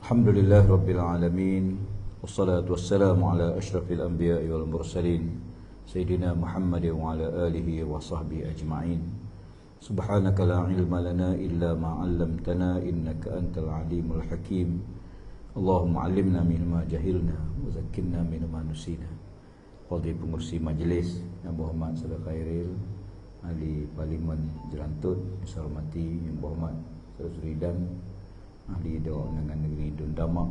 Alhamdulillah Rabbil Alamin. Wassalatu wassalamu ala ashrafil anbiya'i wal mursalin Sayyidina Muhammad wa ala alihi wa sahbihi ajma'in. Subhanaka la ilma lana illa ma'allamtana innaka antal alimul hakim. Allahumma alimna minma jahilna wa zakkirna minma nusina. Qadhi pengursi majlis Yang berhormat Saudara Khairil, Ahli Parlimen Jelantut, yang saya hormati Yang berhormat Saudara Suridan, Ahli Dewan Undangan Negeri Dun Damak,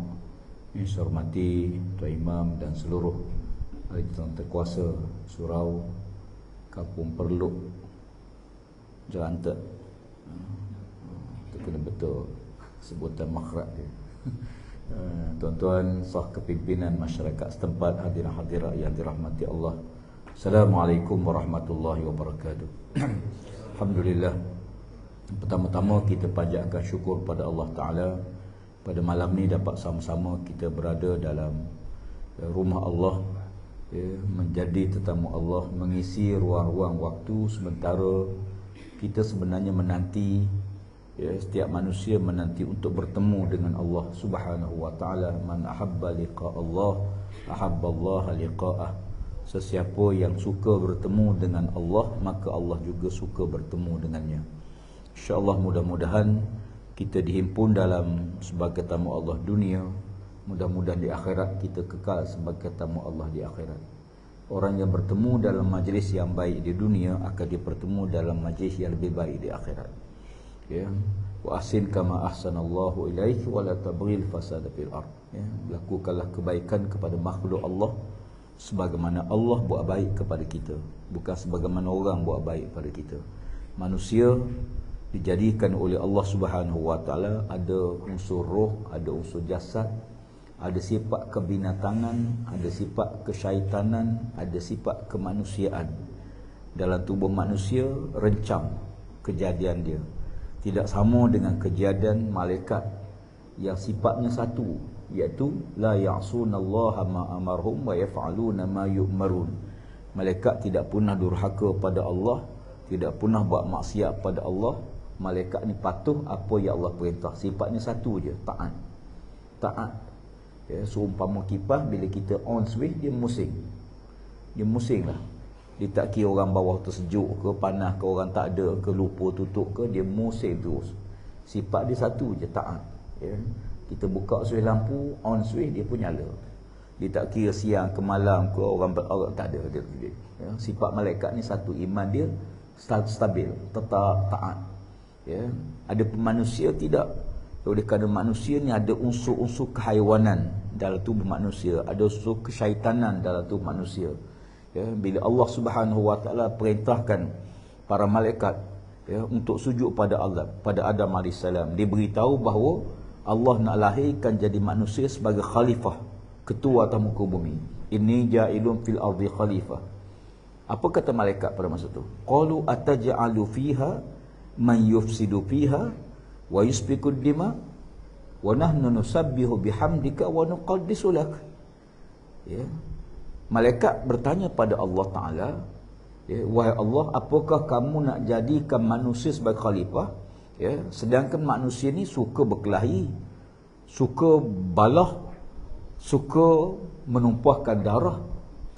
yang saya hormati Tuan Imam dan seluruh ahli terkuasa Surau, Kampung Perluk, Jelantut. Itu kena betul sebutan makhraj dia. Tuan-tuan sah kepimpinan masyarakat setempat, hadirin-hadirat yang dirahmati Allah, Assalamualaikum warahmatullahi wabarakatuh. Alhamdulillah, pertama-tama kita panjatkan syukur pada Allah Ta'ala. Pada malam ni dapat sama-sama kita berada dalam rumah Allah, menjadi tetamu Allah, mengisi ruang-ruang waktu sementara kita sebenarnya menanti, setiap manusia menanti untuk bertemu dengan Allah Subhanahu wa Ta'ala. Man ahabba liqa Allah ahabba Allah liqa'ah. Sesiapa yang suka bertemu dengan Allah, maka Allah juga suka bertemu dengannya. InsyaAllah mudah-mudahan kita dihimpun dalam sebagai tamu Allah dunia, mudah-mudahan di akhirat kita kekal sebagai tamu Allah di akhirat. Orang yang bertemu dalam majlis yang baik di dunia akan dipertemu dalam majlis yang lebih baik di akhirat. Wa ahsin kama ahsanallahu ilaik wa la tabghil fasada fil ard. Lakukanlah kebaikan kepada makhluk Allah sebagaimana Allah buat baik kepada kita, bukan sebagaimana orang buat baik pada kita. Manusia dijadikan oleh Allah Subhanahu wa Ta'ala ada unsur roh, ada unsur jasad, ada sifat kebinatangan, ada sifat kesyaitanan, ada sifat kemanusiaan. Dalam tubuh manusia rencam kejadian dia tidak sama dengan kejadian malaikat yang sifatnya satu, iaitu la ya'sunallaha ma amarhum wa yaf'aluna ma yu'marun. Malaikat tidak pernah durhaka pada Allah, tidak pernah buat maksiat pada Allah. Malaikat ni patuh apa yang Allah perintah. Sifatnya satu je, taat. Taat. Seumpama kipas bila kita on switch, dia musing. Dia musing lah. Dia tak kira orang bawah tersejuk ke, panas ke, orang tak ada ke, lupa tutup ke, dia musing terus. Sifat dia satu je, taat. Kita buka switch lampu, on switch, dia pun nyala. Dia tak kira siang ke malam ke, orang tak ada dia. Sifat malaikat ni satu, iman dia stabil, tetap taat. Ada manusia tidak. Oleh kerana manusia ni ada unsur-unsur kehaiwanan dalam tubuh manusia, ada unsur kesyaitanan dalam tubuh manusia. Bila Allah Subhanahu wa Ta'ala perintahkan para malaikat untuk sujud pada Allah, pada Adam AS, dia beritahu bahawa Allah nak lahirkan jadi manusia sebagai khalifah, ketua atas muka bumi. Inni ja'ilun fil ardi khalifah. Apa kata malaikat pada masa tu? Qalu ataj'alu fiha man yufsidu fiha wa yusfiku dima wa nahnu nusabbihu bihamdika wa nuqaddisu lak. Malaikat bertanya pada Allah Ta'ala, wahai Allah, apakah kamu nak jadikan manusia sebagai khalifah, sedangkan manusia ni suka berkelahi, suka balah, suka menumpahkan darah,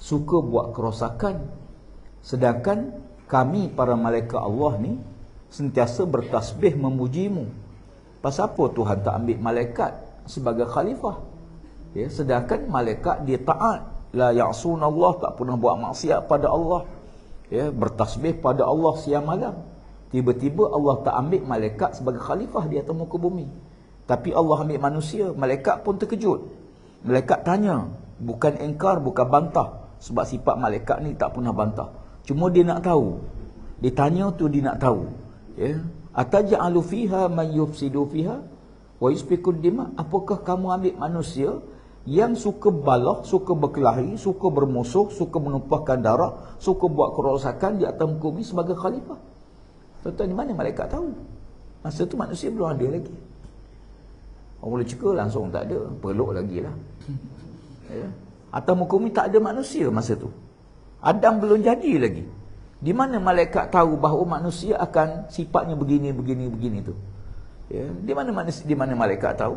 suka buat kerosakan. Sedangkan kami para malaikat Allah ni sentiasa bertasbih memujimu. Pasal apa Tuhan tak ambil malaikat sebagai khalifah? Sedangkan malaikat dia taat, la ya'sunallah, tak pernah buat maksiat pada Allah, bertasbih pada Allah siang malam. Tiba-tiba Allah tak ambil malaikat sebagai khalifah di atas muka bumi, tapi Allah ambil manusia. Malaikat pun terkejut. Malaikat tanya, bukan engkar, bukan bantah, sebab sifat malaikat ni tak pernah bantah, cuma dia nak tahu. Dia tanya tu dia nak tahu. Ataj'alu fiha man yufsidu fiha wa yusfiku dima. Apakah kamu ambil manusia yang suka balah, suka berkelahi, suka bermusuh, suka menumpahkan darah, suka buat kerosakan di atas muka bumi sebagai khalifah? Tuan-tuan, di mana malaikat tahu? Masa tu manusia belum ada lagi. Orang boleh cekal langsung tak ada, peluk lagi lah. Atas muka bumi tak ada manusia masa tu. Adam belum jadi lagi. Di mana malaikat tahu bahawa manusia akan sifatnya begini tu? Di mana malaikat tahu?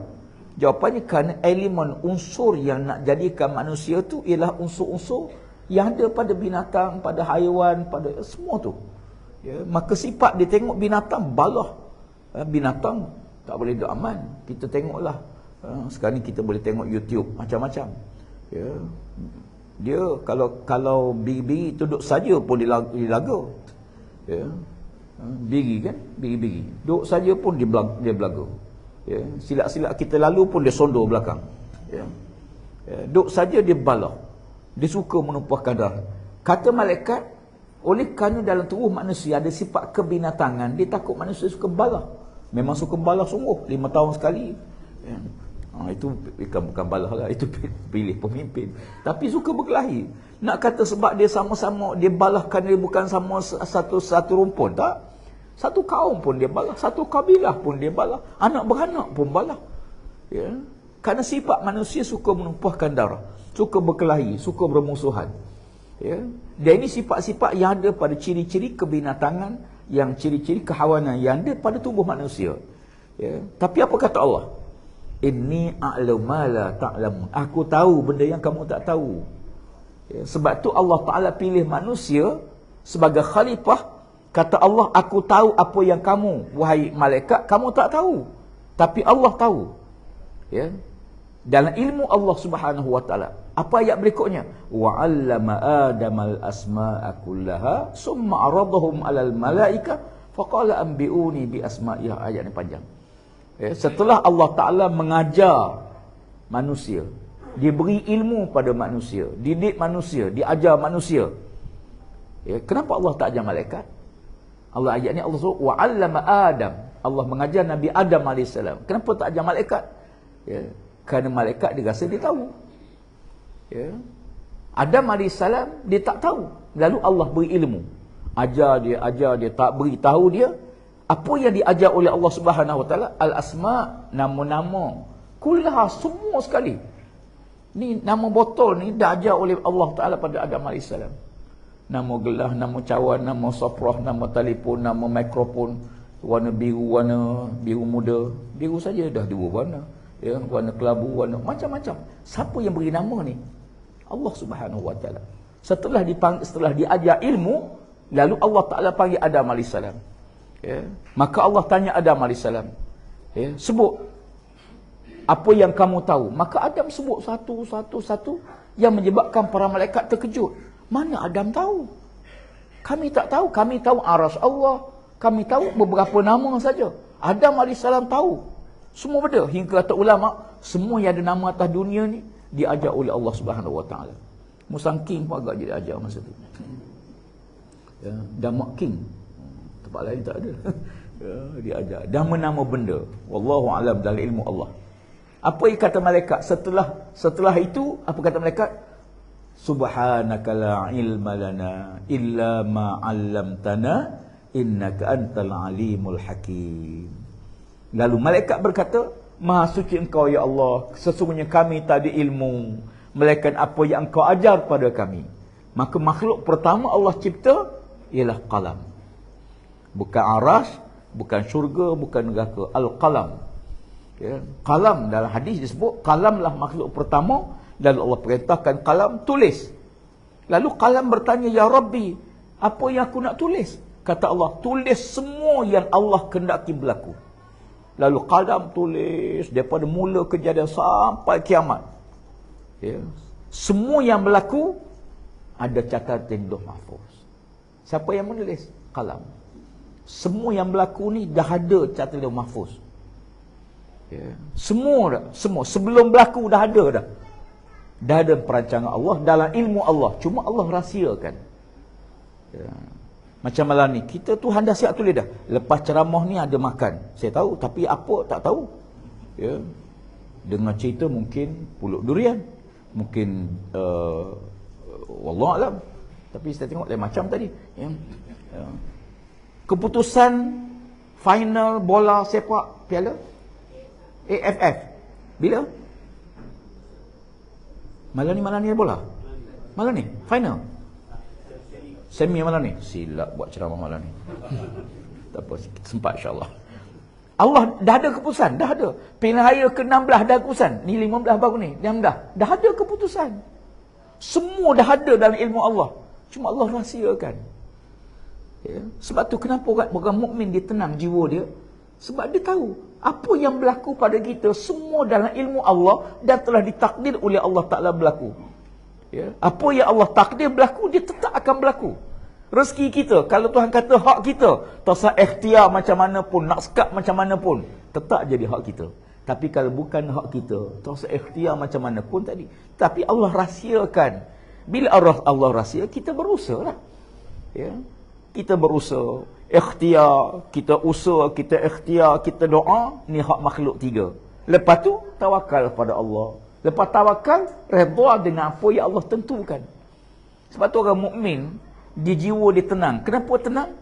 Jawapannya kerana elemen unsur yang nak jadikan manusia tu ialah unsur-unsur yang ada pada binatang, pada haiwan, pada semua tu. Ya, maka sifat dia tengok binatang balah. Binatang tak boleh duduk aman. Kita tengoklah. Sekarang ni kita boleh tengok YouTube macam-macam. Ya. Dia kalau biri-biri tu duduk saja pun dilaga. Ya. Biri kan, biri-biri. Duduk saja pun dia belaga. Ya. Silap-silap kita lalu pun dia sondor belakang. Ya. Ya. Duduk saja dia balah. Dia suka menumpahkan darah. Kata malaikat, oleh kerana dalam tubuh manusia ada sifat kebinatangan, dia takut manusia suka balah. Memang suka balah sungguh, 5 tahun sekali. Ya. Itu bukan balah lah, itu pilih pemimpin. Tapi suka berkelahi. Nak kata sebab dia sama-sama, dia balah kerana dia bukan sama satu rumpun, tak? Satu kaum pun dia balah, satu kabilah pun dia balah, anak beranak pun balah. Ya. Kerana sifat manusia suka menumpahkan darah, suka berkelahi, suka bermusuhan. Ya. Dan ini sifat-sifat yang ada pada ciri-ciri kebinatangan, yang ciri-ciri kehawanan yang ada pada tubuh manusia. Ya. Tapi apa kata Allah? Inni a'lamu ma la ta'lamun. Aku tahu benda yang kamu tak tahu. Ya. Sebab tu Allah Ta'ala pilih manusia sebagai khalifah. Kata Allah, aku tahu apa yang kamu, wahai malaikat, kamu tak tahu. Tapi Allah tahu. Ya. Dalam ilmu Allah Subhanahu wa taala. Apa ayat berikutnya? Wa 'allama Adamal asma'a kullaha summa 'aradahum 'alal malaika faqala anbi'uni bi asma'iha. Ayat ni panjang. Ya, setelah Allah Taala mengajar manusia, dia beri ilmu pada manusia, didik manusia, diajar manusia. Ya, kenapa Allah tak ajar malaikat? Allah ayat ni Allah suruh wa 'allama Adam. Allah mengajar Nabi Adam AS. Kenapa tak ajar malaikat? Ya. Kerana malaikat dia rasa dia tahu. Ya. Adam AS dia tak tahu. Lalu Allah beri ilmu. Ajar dia, tak beri tahu dia. Apa yang diajar oleh Allah Subhanahu Wa Taala? Al-asma, nama-nama. Kullaha, semua sekali. Ni nama botol ni dah ajar oleh Allah Taala pada Adam AS. Nama gelas, nama cawan, nama safrah, nama telefon, nama mikrofon, warna biru muda. Biru saja dah 2 warna. Ya, warna kelabu, warna macam-macam. Siapa yang beri nama ni? Allah Subhanahu Wa Taala. Setelah diajar ilmu, lalu Allah Taala panggil Adam AS. Ya. Maka Allah tanya Adam AS. Ya, sebut apa yang kamu tahu. Maka Adam sebut satu yang menyebabkan para malaikat terkejut. Mana Adam tahu? Kami tak tahu. Kami tahu aras Allah. Kami tahu beberapa nama saja. Adam AS tahu semua benda. Hingga kata ulama, semua yang ada nama atas dunia ni diajar oleh Allah Subhanahu Wa Taala. Musang King pun agak jadi ajar masa tu. Ya, Damak King. Tempat lain tak ada. Ya, diajar. Nama-nama benda. Wallahu a'lam dalam ilmu Allah. Apa yang kata malaikat setelah itu? Apa kata malaikat? Subhanaka la ilma lana illa ma 'allamtana innaka antal alimul hakim. Lalu malaikat berkata, Maha suci engkau ya Allah, sesungguhnya kami tak ada ilmu melainkan apa yang engkau ajar pada kami. Maka makhluk pertama Allah cipta ialah qalam. Bukan aras, bukan syurga, bukan neraka. Al-qalam. Ya. Qalam dalam hadis disebut, qalamlah makhluk pertama. Lalu Allah perintahkan qalam, tulis. Lalu qalam bertanya, Ya Rabbi, apa yang aku nak tulis? Kata Allah, tulis semua yang Allah kehendaki berlaku. Lalu qalam tulis daripada mula kejadian sampai kiamat. Ya. Semua yang berlaku ada catatan Lauh Mahfuz. Siapa yang menulis? Qalam. Semua yang berlaku ni dah ada catatan Lauh Mahfuz. Ya. Semua sebelum berlaku dah ada dah. Dah ada perancangan Allah dalam ilmu Allah. Cuma Allah rahsiakan. Ya. Macam malam ni, kita Tuhan dah siap tulis dah. Lepas ceramah ni ada makan. Saya tahu, tapi apa tak tahu. Ya. Dengar cerita mungkin pulut durian. Mungkin wallahualam. Tapi saya tengok lain macam tadi. Ya. Ya. Keputusan final bola sepak piala AFF. Bila? Malam ni bola. Malam ni final. Semi malam ni. Silap buat ceramah malam ni. Tak apa, sempat insya-Allah. Allah dah ada keputusan, dah ada. Pilihan raya ke-16 dah keputusan. Ni 15 baru ni, 16. Dah ada keputusan. Semua dah ada dalam ilmu Allah. Cuma Allah rahsiakan. Ya. Sebab tu kenapa orang mukmin dia tenang jiwa dia? Sebab dia tahu apa yang berlaku pada kita semua dalam ilmu Allah dan telah ditakdir oleh Allah Ta'ala berlaku. Ya. Apa yang Allah takdir berlaku, dia tetap akan berlaku. Rezeki kita, kalau Tuhan kata hak kita, tak usah ikhtiar macam mana pun, nak sekat macam mana pun, tetap jadi hak kita. Tapi kalau bukan hak kita, tak usah ikhtiar macam mana pun tadi. Tapi Allah rahsiakan. Bila Allah rahsia, kita berusaha lah. Ya. Kita berusaha, ikhtiar, kita usaha, kita ikhtiar, kita doa, ni hak makhluk 3. Lepas tu, tawakal pada Allah. Lepas tawakal, redha dengan apa yang Allah tentukan. Sebab tu orang mukmin, di jiwa dia tenang. Kenapa tenang?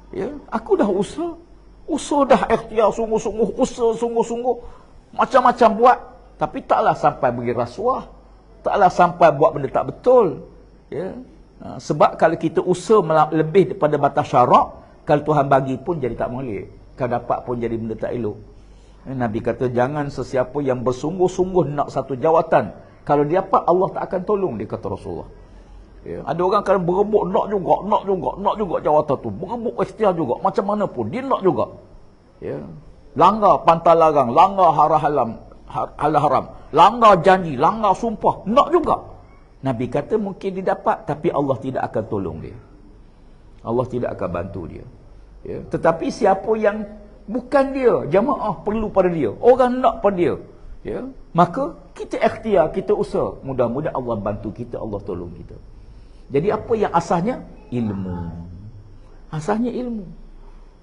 Ya, aku dah usaha dah ikhtiar sungguh-sungguh, usaha sungguh-sungguh, macam-macam buat, tapi taklah sampai bagi rasuah, taklah sampai buat benda tak betul. Ya. Sebab kalau kita usaha lebih daripada batas syarak, kalau Tuhan bagi pun jadi tak molek, kalau dapat pun jadi benda tak elok. Nabi kata jangan sesiapa yang bersungguh-sungguh nak satu jawatan, kalau dia dapat Allah tak akan tolong, dia kata Rasulullah. Ya. Ada orang kan berebut nak juga jawatan tu, berebut ikhtiar juga, macam mana pun dia nak juga. Ya. Langgar pantang larang, langgar halal haram, langgar janji, langgar sumpah, nak juga. Nabi kata mungkin dia dapat, tapi Allah tidak akan tolong dia. Allah tidak akan bantu dia. Ya. Tetapi siapa yang bukan dia, jamaah perlu pada dia, orang nak pada dia, ya, maka kita ikhtiar, kita usaha, mudah-mudahan Allah bantu kita, Allah tolong kita. Jadi apa yang asasnya? Ilmu. Asasnya ilmu.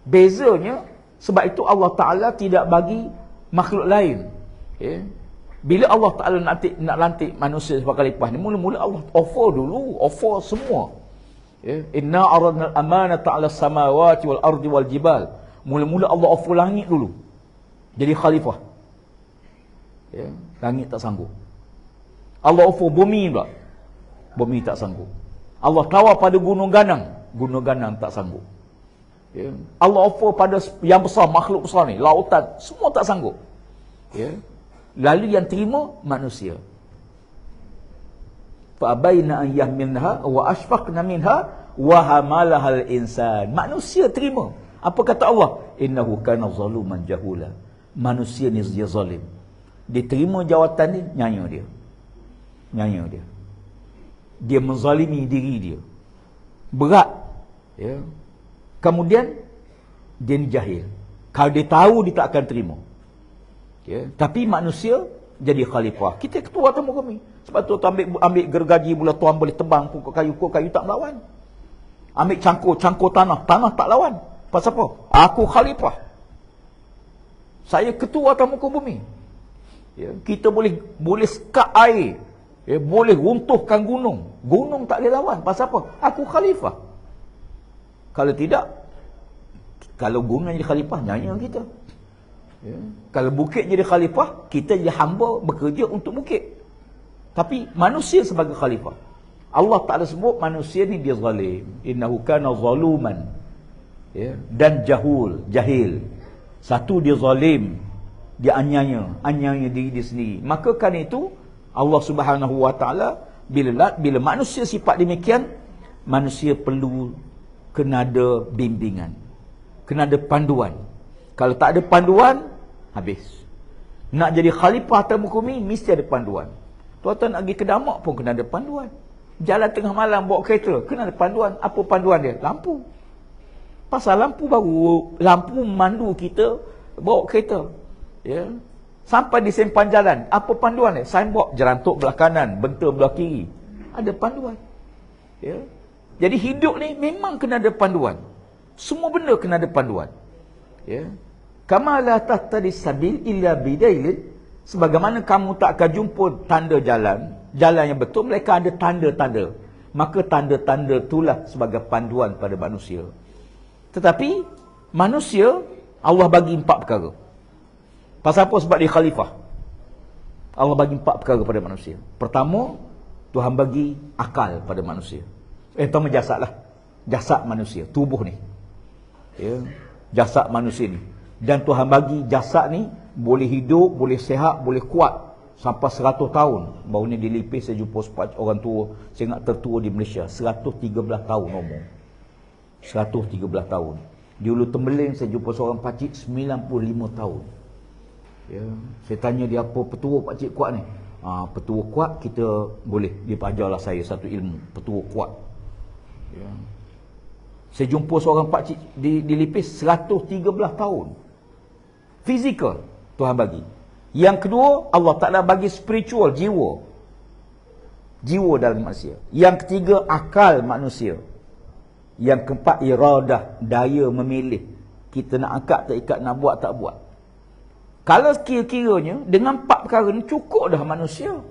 Bezanya, sebab itu Allah Ta'ala tidak bagi makhluk lain. Ya. Bila Allah Ta'ala nak lantik manusia sebagai khalifah ni, mula-mula Allah offer semua. Ya. Inna aradna al-amanata 'ala as-samawati wal ardi wal jibal. Mula-mula Allah offer langit dulu jadi khalifah. Ya. Langit tak sanggup. Allah offer bumi pula. Bumi tak sanggup. Allah tawar pada gunung ganang tak sanggup. Ya. Allah offer pada yang besar, makhluk besar ni, lautan, semua tak sanggup. Ya. Lalu yang terima manusia. Fa abaina an yahmilnaha wa ashfaqna minha wa hamalahal insan. Manusia terima. Apa kata Allah? Innahu kana zaluman jahula. Manusia ni dia zalim. Dia terima jawatan ni, nyanyi dia. Dia menzalimi diri dia. Berat. Ya. Kemudian dia ni jahil. Kalau dia tahu, dia tak akan terima. Ya. Tapi manusia jadi khalifah. Kita ketua atas muka bumi. Sebab tu ambil gergaji bola tuan boleh tebang pokok kayu tak melawan. Ambil cangkul tanah tak lawan. Pasal apa? Aku khalifah. Saya ketua atas muka bumi. Ya. Kita boleh sekat air. Ya. Boleh runtuhkan gunung. Gunung tak boleh lawan. Pasal apa? Aku khalifah. Kalau tidak, kalau gunung jadi khalifah, nyanyi kita. Ya. Kalau bukit jadi khalifah, kita jadi hamba bekerja untuk bukit. Tapi manusia sebagai khalifah. Allah Ta'ala sebut manusia ni dia zalim. Innahu kana zaluman. Ya. Dan jahil. Satu dia zalim, dia anyaya diri dia sendiri. Maka kan itu Allah Subhanahu Wa Ta'ala bila manusia sifat demikian, manusia perlu kena ada bimbingan, kena ada panduan. Kalau tak ada panduan, habis. Nak jadi khalifah atas muka bumi, mesti ada panduan. Tuan-tuan nak pergi ke Damak pun kena ada panduan. Jalan tengah malam bawa kereta, kena ada panduan. Apa panduan dia? Lampu. Pasal lampu memandu kita bawa kereta. Ya. Sampai di sempan jalan, apa panduan dia? Signboard, jerantuk belah kanan, bentur belah kiri. Ada panduan. Ya. Jadi hidup ni memang kena ada panduan. Semua benda kena ada panduan. Ya. Kama la tahtadi sabil illa bidailin. Sebagaimana kamu tak akan jumpa tanda jalan yang betul, mereka ada tanda-tanda. Maka tanda-tanda itulah sebagai panduan pada manusia. Tetapi manusia Allah bagi 4 perkara. Pasal apa? Sebab dia khalifah. Allah bagi 4 perkara pada manusia. Pertama, Tuhan bagi akal pada manusia. Pertama jasad lah. Jasad manusia, tubuh ni. Ya. Jasad manusia ni. Dan Tuhan bagi jasad ni boleh hidup, boleh sihat, boleh kuat sampai 100 tahun. Baru ni di Lipis saya jumpa orang tua, saya ingat tertua di Malaysia, 113 tahun umur. 113 tahun. Di Ulu Tembeling saya jumpa seorang pakcik 95 tahun. Ya, saya tanya dia, apa petua pakcik kuat ni? Petua kuat kita boleh, dia ajarlah saya satu ilmu, petua kuat. Ya. Saya jumpa seorang pakcik di Lipis 113 tahun. Fizikal Tuhan bagi. Yang kedua, Allah Ta'ala bagi spiritual, jiwa. Jiwa dalam manusia. Yang ketiga, akal manusia. Yang keempat, iradah, daya memilih. Kita nak angkat tak ikat, nak buat tak buat. Kalau kira-kiranya, dengan 4 perkara ni cukup dah manusia.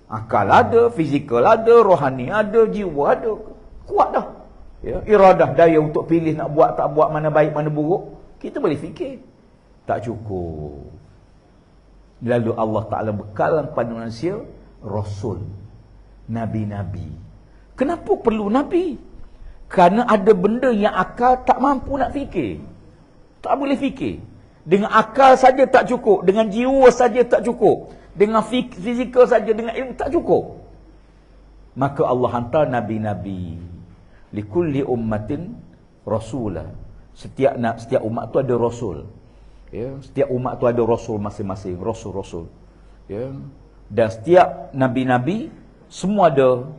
Akal ada, fizikal ada, rohani ada, jiwa ada. Kuat dah. Ya, iradah, daya untuk pilih nak buat tak buat, mana baik mana buruk, kita boleh fikir. Tak cukup. Lalu Allah Ta'ala bekalkan kepada manusia Rasul, Nabi-Nabi. Kenapa perlu Nabi? Kerana ada benda yang akal tak mampu nak fikir. Tak boleh fikir. Dengan akal saja tak cukup, dengan jiwa saja tak cukup, dengan fizikal saja, dengan ilmu tak cukup. Maka Allah hantar Nabi-Nabi. Likulli ummatin rasulah. Setiap umat tu ada rasul. Ya, setiap umat tu ada rasul masing-masing, rasul-rasul. Ya. Dan setiap nabi-nabi semua ada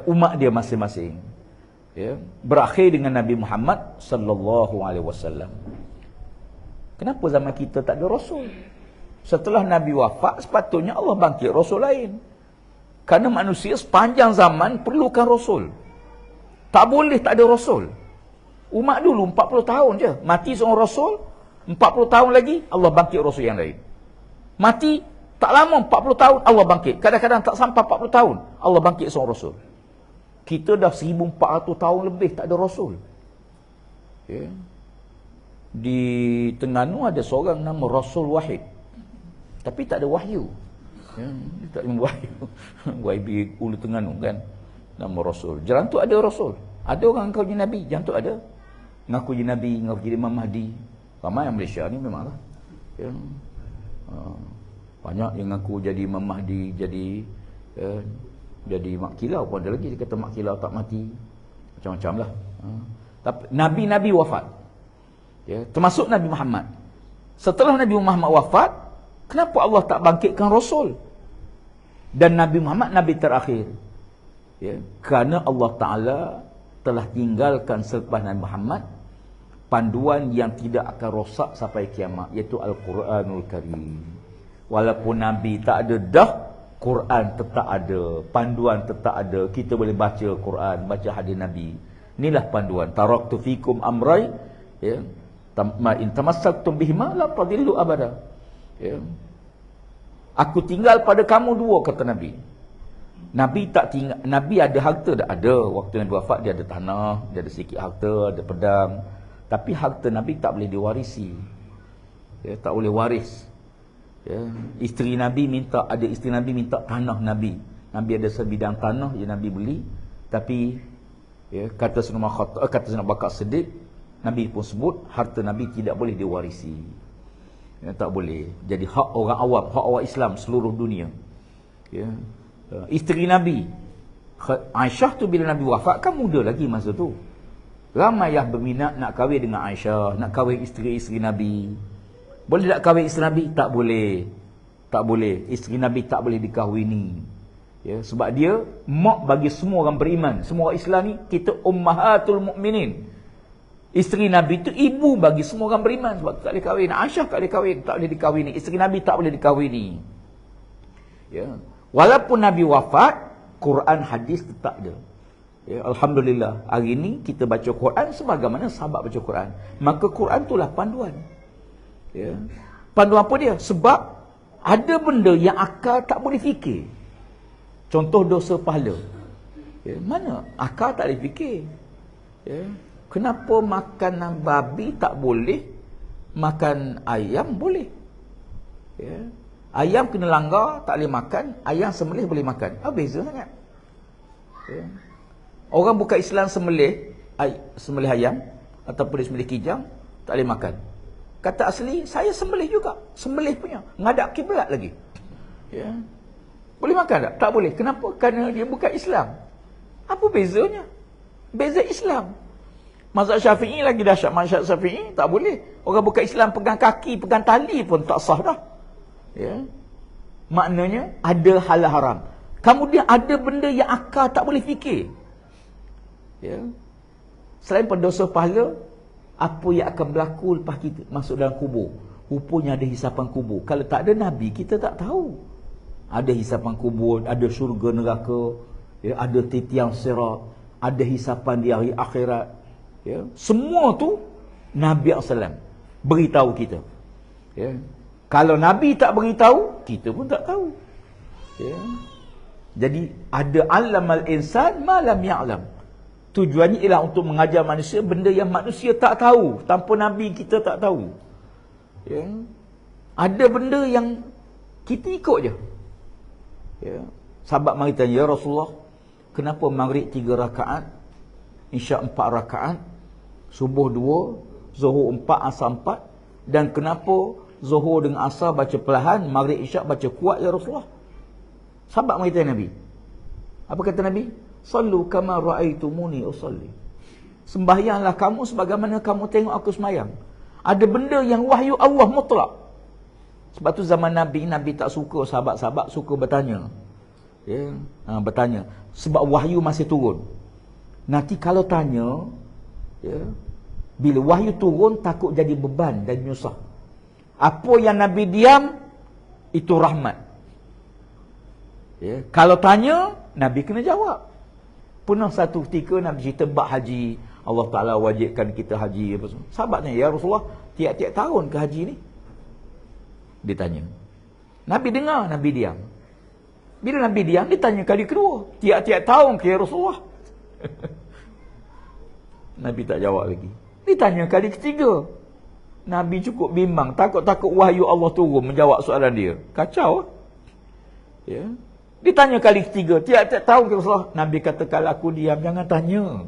umat dia masing-masing. Ya. Berakhir dengan Nabi Muhammad sallallahu alaihi wasallam. Kenapa zaman kita tak ada rasul? Setelah Nabi wafat, sepatutnya Allah bangkit rasul lain. Kerana manusia sepanjang zaman perlukan rasul. Tak boleh tak ada rasul. Umat dulu 40 tahun je, mati seorang rasul, 40 tahun lagi Allah bangkit rasul yang lain. Mati tak lama 40 tahun Allah bangkit. Kadang-kadang tak sampai 40 tahun Allah bangkit seorang rasul. Kita dah 1400 tahun lebih tak ada rasul. Ya. Di Terengganu ada seorang nama Rasul Wahid. Tapi tak ada wahyu. Ya, tak ada wahyu. YB Ulu Terengganu kan. Nama Rasul. Jerantuk ada Rasul. Ada orang ngaku jadi Nabi, jerantuk ada. Ngaku jadi Nabi, ngaku jadi Imam Mahdi. Ramai yang Malaysia ni memanglah. Ya. Banyak yang ngaku jadi Imam Mahdi, jadi mak kilau pun ada lagi. Dia kata mak kilau tak mati. Macam-macam lah. Tapi Nabi-Nabi wafat. Ya, termasuk Nabi Muhammad. Setelah Nabi Muhammad wafat, kenapa Allah tak bangkitkan Rasul? Dan Nabi Muhammad Nabi terakhir. Ya, kerana Allah Ta'ala telah tinggalkan selepas Nabi Muhammad panduan yang tidak akan rosak sampai kiamat, iaitu Al-Quranul Karim. Walaupun Nabi tak ada dah, Quran tetap ada, panduan tetap ada. Kita boleh baca Quran, baca hadis Nabi. Inilah panduan. Taraktu fikum amrai, ya, ma in tamassaktum bihima la tadillu abada. Ya. Aku tinggal pada kamu dua, kata Nabi. Nabi tak tinggal, Nabi ada harta tak? Ada. Waktu Nabi wafat dia ada tanah, dia ada sikit harta, ada pedang. Tapi harta Nabi tak boleh diwarisi. Ya, tak boleh waris. Ya. Isteri Nabi minta, ada isteri Nabi minta tanah Nabi. Nabi ada sebidang tanah yang Nabi beli. Tapi ya, kata Sayyidina Bakar Siddiq, Nabi pun sebut harta Nabi tidak boleh diwarisi. Ya, tak boleh. Jadi hak orang awam, hak orang Islam seluruh dunia. Ya. Isteri Nabi Aisyah tu bila Nabi wafat kan muda lagi masa tu. Ramai yang berminat nak kahwin dengan Aisyah, nak kahwin isteri-isteri Nabi. Boleh tak kahwin isteri Nabi? Tak boleh. Tak boleh. Isteri Nabi tak boleh dikahwini. Ya, sebab dia mak bagi semua orang beriman, semua orang Islam ni, kita ummahatul mukminin. Isteri Nabi tu ibu bagi semua orang beriman, sebab tak boleh kahwin. Aisyah tak boleh kahwin, tak boleh dikahwini. Isteri Nabi tak boleh dikahwini. Ya. Walaupun Nabi wafat, Quran hadis tetap ada. Ya, alhamdulillah, hari ini kita baca Quran sebagaimana sahabat baca Quran. Maka Quran itulah panduan. Ya. Panduan apa dia? Sebab ada benda yang akal tak boleh fikir. Contoh dosa pahala. Ya, mana? Akal tak boleh fikir. Ya. Kenapa makanan babi tak boleh, makan ayam boleh? Ya. Ayam kena langgar, tak boleh makan. Ayam sembelih boleh makan. Apa beza sangat? Ya. Orang bukan Islam sembelih ayam ataupun dia sembelih kijang, tak boleh makan. Kata asli, saya sembelih juga. Sembelih punya. Ngadap kiblat lagi. Ya. Boleh makan tak? Tak boleh. Kenapa? Kerana dia bukan Islam. Apa bezanya? Beza Islam. Mazhab Syafi'i lagi dahsyat. Mazhab Syafi'i tak boleh. Orang bukan Islam pegang kaki, pegang tali pun tak sah dah. Ya. Maknanya ada hal haram. Kemudian ada benda yang akal tak boleh fikir. Ya. Selain dosa pahala, apa yang akan berlaku lepas kita masuk dalam kubur? Rupanya ada hisapan kubur. Kalau tak ada Nabi, kita tak tahu. Ada hisapan kubur, ada syurga neraka, ya, ada titiang sirat, ada hisapan di hari akhirat. Ya. Semua tu Nabi SAW beritahu kita. Ya. Kalau Nabi tak beritahu, kita pun tak tahu. Ya. Jadi ada alamal insan ma lam ya'lam. Tujuannya ialah untuk mengajar manusia benda yang manusia tak tahu. Tanpa Nabi kita tak tahu. Ya. Ada benda yang kita ikut je. Ya. Sahabat mari tanya, ya Rasulullah, kenapa maghrib 3 rakaat, isyak 4 rakaat, subuh 2, zuhur 4, asar 4, dan kenapa zuhur dengan asar baca perlahan, maghrib isyak baca kuat ya Rasulullah? Sahabat mari tanya Nabi. Apa kata Nabi? Sallu kama ra'aitumuni usalli. Sembahyanglah kamu sebagaimana kamu tengok aku sembahyang. Ada benda yang wahyu Allah mutlak. Sebab tu zaman Nabi tak suka sahabat-sahabat suka bertanya. Ya, bertanya sebab wahyu masih turun. Nanti kalau tanya, ya, bila wahyu turun takut jadi beban dan nyusah. Apa yang Nabi diam itu rahmat. Ya, kalau tanya Nabi kena jawab. Pernah satu ketika Nabi cerita bab haji, Allah Ta'ala wajibkan kita haji apa semua. Sahabatnya, ya Rasulullah, tiap-tiap tahun ke haji ni? Dia tanya. Nabi dengar, Nabi diam. Bila Nabi diam, dia tanya kali kedua, tiap-tiap tahun ke ya Rasulullah? Nabi tak jawab lagi. Dia tanya kali ketiga. Nabi cukup bimbang, takut-takut wahyu Allah turun menjawab soalan dia. Kacau. Ya. Ditanya kali ketiga, tiap-tiap tahun ke Rasulullah? Nabi kata, kalau aku diam, jangan tanya.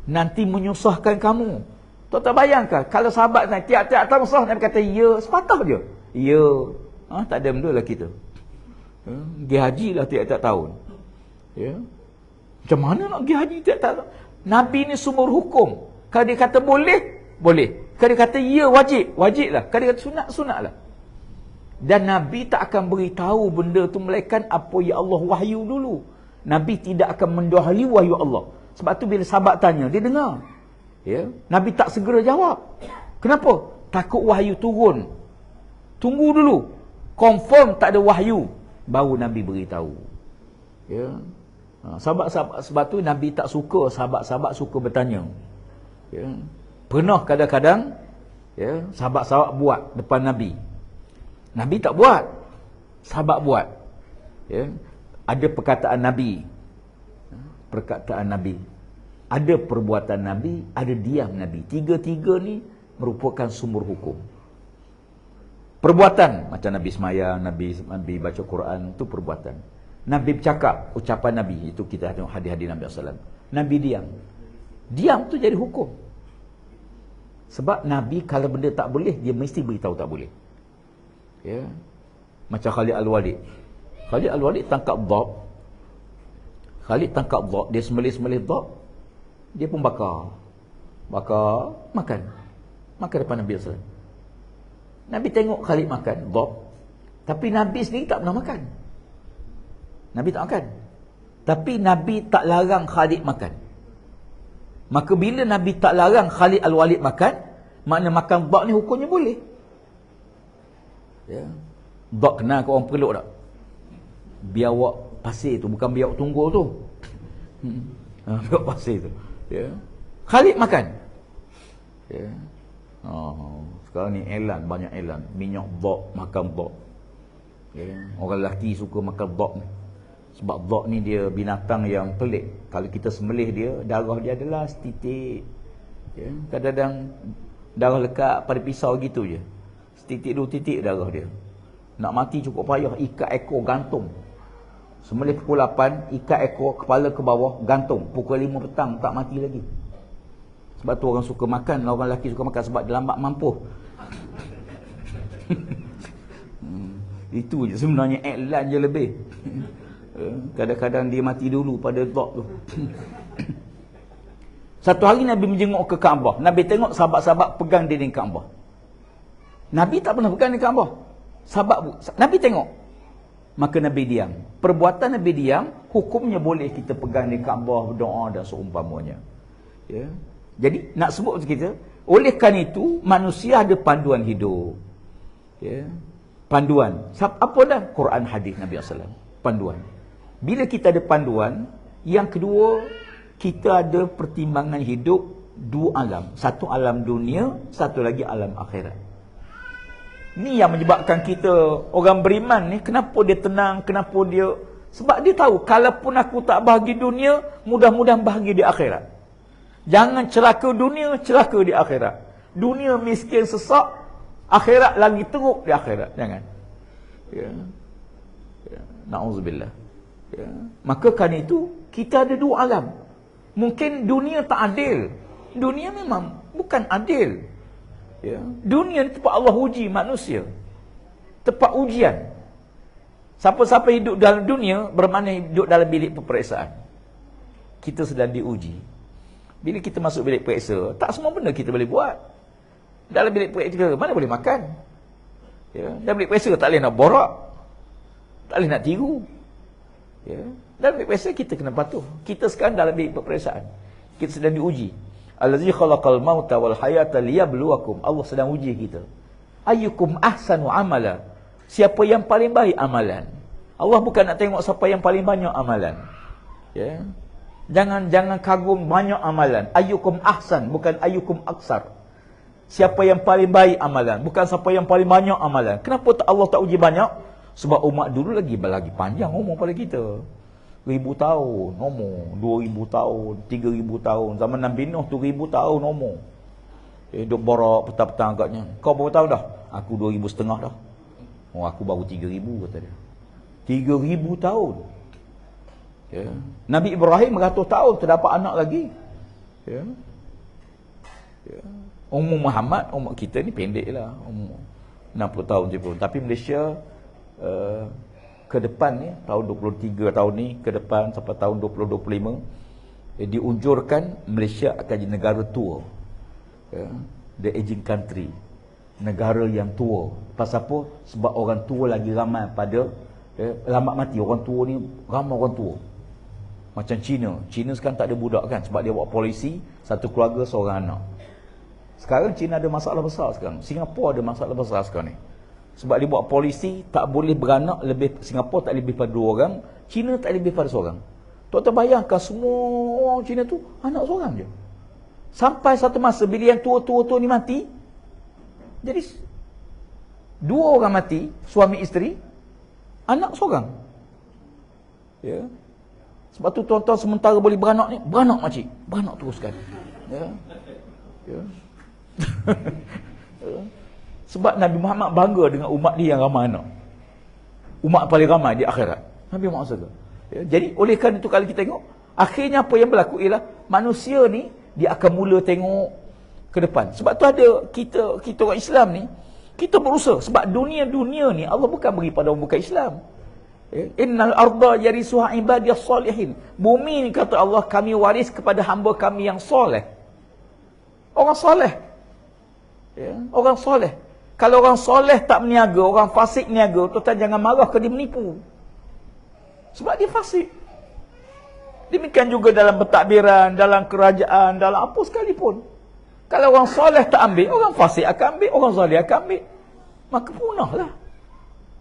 Nanti menyusahkan kamu. Tak bayangkan, kalau sahabat tanya, tiap-tiap tahun Rasulullah, Nabi kata, ya, sepatah je. Ya. Tak ada benda lah kita. Pergi haji lah tiap-tiap tahun. Ya. Macam mana nak pergi haji tiap-tiap tahun? Nabi ni sumber hukum. Kalau dia kata boleh, boleh. Kalau dia kata ya, wajib, wajib lah. Kalau dia kata sunat, sunat lah. Dan Nabi tak akan beritahu benda tu melainkan apa yang Allah wahyu dulu. Nabi tidak akan mendahului wahyu Allah. Sebab tu bila sahabat tanya, dia dengar. Ya, Nabi tak segera jawab. Kenapa? Takut wahyu turun. Tunggu dulu. Confirm tak ada wahyu, baru Nabi beritahu. Ya. Sahabat-sahabat, sebab tu Nabi tak suka sahabat-sahabat suka bertanya. Ya. Pernah kadang-kadang, ya, sahabat-sahabat buat depan Nabi. Nabi tak buat, sahabat buat. Ya. Ada perkataan Nabi, ada perbuatan Nabi, ada diam Nabi. Tiga-tiga ni merupakan sumber hukum. Perbuatan macam Nabi sembahyang, Nabi baca Quran, itu perbuatan. Nabi bercakap, ucapan Nabi, itu kita tengok hadis-hadis Nabi SAW. Nabi diam. Diam tu jadi hukum. Sebab Nabi kalau benda tak boleh, dia mesti beritahu tak boleh. Ya. Macam Khalid Al-Walid. Khalid Al-Walid tangkap dhab. Dia sembelih dhab. Dia pun bakar, makan depan Nabi SAW. Nabi tengok Khalid makan dhab, tapi Nabi sendiri tak pernah makan. Nabi tak makan, tapi Nabi tak larang Khalid makan. Maka bila Nabi tak larang Khalid Al-Walid makan, makna makan dhab ni hukumnya boleh. Ya. Dhab kenal kau orang peluk tak? Biawak pasir tu, bukan biawak tunggul tu. Biawak pasir tu. Ya. Khalid makan. Ya. Sekarang ni banyak elan, minyak dhab, makan dhab. Ya. Orang lelaki suka makan dhab ni. Sebab dhab ni dia binatang yang pelik. Kalau kita sembelih dia, darah dia adalah setitik. Ya. Kadang-kadang darah lekat pada pisau gitu je. Setitik 2 titik darah dia. Nak mati cukup payah, ikat ekor gantung. Sembelih pukul 8, ikat ekor kepala ke bawah, gantung. Pukul 5 petang tak mati lagi. Sebab tu orang suka makan, orang lelaki suka makan sebab dia lambat mampu. Itu je sebenarnya, iklan je lebih. Kadang-kadang dia mati dulu pada dok tu. Satu hari Nabi menjenguk ke Kaabah. Nabi tengok sahabat-sahabat pegang dinding Kaabah. Nabi tak pernah pegang dinding Kaabah. Nabi tengok. Maka Nabi diam. Perbuatan Nabi diam, hukumnya boleh kita pegang dinding Kaabah, berdoa dan seumpamanya. Ya. Jadi nak sebut kita, oleh kerana itu manusia ada panduan hidup. Ya. Panduan. Apa dah? Quran, hadis Nabi SAW. Panduan. Bila kita ada panduan, yang kedua, kita ada pertimbangan hidup dua alam. Satu alam dunia, satu lagi alam akhirat. Ni yang menyebabkan kita, orang beriman ni, kenapa dia tenang, kenapa dia... Sebab dia tahu, kalaupun aku tak bahagia dunia, mudah-mudahan bahagia di akhirat. Jangan celaka dunia, celaka di akhirat. Dunia miskin sesak, akhirat lagi teruk di akhirat. Jangan. Ya. Ya. Na'udzubillah. Ya. Maka kerana itu, kita ada dua alam. Mungkin dunia tak adil. Dunia memang bukan adil. Ya. Dunia ni tempat Allah uji manusia. Tempat ujian. Siapa-siapa hidup dalam dunia, bermakna hidup dalam bilik peperiksaan. Kita sedang diuji. Bila kita masuk bilik periksa, tak semua benda kita boleh buat. Dalam bilik periksa, mana boleh makan? Ya. Dalam bilik periksa, tak boleh nak borak. Tak boleh nak tiru. Ya. Dalam bilik periksa, kita kena patuh. Kita sekarang dalam bilik peperiksaan. Kita sedang diuji. Allazi khalaqal mauta wal hayata liyabluwakum. Allah sedang uji kita. Ayyukum ahsanu amala. Siapa yang paling baik amalan. Allah bukan nak tengok siapa yang paling banyak amalan. Ya. Jangan kagum banyak amalan. Ayyukum ahsan, bukan ayyukum aksar. Siapa yang paling baik amalan, bukan siapa yang paling banyak amalan. Kenapa Allah tak uji banyak? Sebab umat dulu lagi panjang umur pada kita. 1000 tahun umur, 2000 tahun, 3000 tahun. Zaman Nabi Nuh tu 1000 tahun umur. Duk borak petang-petang agaknya. Kau berapa tahun dah? Aku 2500 dah. Oh, aku baru 3000 kata dia. 3000 tahun. Ya. Nabi Ibrahim 100 tahun terdapat anak lagi. Ya. Ya. Umur Muhammad, umur kita ni pendek lah, umur 60 tahun je pun. Tapi Malaysia ke depan ni, tahun 23 tahun ni, ke depan sampai tahun 2025, diunjurkan Malaysia akan jadi negara tua. Ya. The aging country. Negara yang tua. Pasal apa? Sebab orang tua lagi ramai pada lambat mati. Orang tua ni ramai orang tua. Macam China sekarang tak ada budak kan, sebab dia buat polisi, satu keluarga seorang anak. Sekarang China ada masalah besar sekarang. Singapura ada masalah besar sekarang ni. Sebab dia buat polisi, tak boleh beranak lebih. Singapura tak lebih pada 2 orang, China tak lebih pada seorang. Tuan-tuan bayangkan semua orang China tu anak seorang je. Sampai satu masa bila yang tua-tua ni mati, jadi 2 orang mati, suami isteri, anak seorang. Ya. Sebab tu tuan-tuan sementara boleh beranak ni, beranak makcik, beranak teruskan. Ya. Ya. Sebab Nabi Muhammad bangga dengan umat dia yang ramai anak. Umat paling ramai di akhirat. Nabi Muhammad SAW. Ya. Jadi oleh kerana itu kalau kita tengok, akhirnya apa yang berlaku ialah manusia ni dia akan mula tengok ke depan. Sebab tu ada kita orang Islam ni, kita berusaha. Sebab dunia ni Allah bukan beri pada orang bukan Islam. Innal arda yarisuha ibadiyas salihin. Bumi ni kata Allah, kami waris kepada hamba kami yang soleh. Orang soleh. Ya, orang soleh. Kalau orang soleh tak meniaga, orang fasik niaga, tuan-tuan jangan marah ke dia menipu. Sebab dia fasik. Demikian juga dalam pentadbiran, dalam kerajaan, dalam apa sekalipun. Kalau orang soleh tak ambil, orang fasik akan ambil, orang soleh akan ambil. Maka punahlah.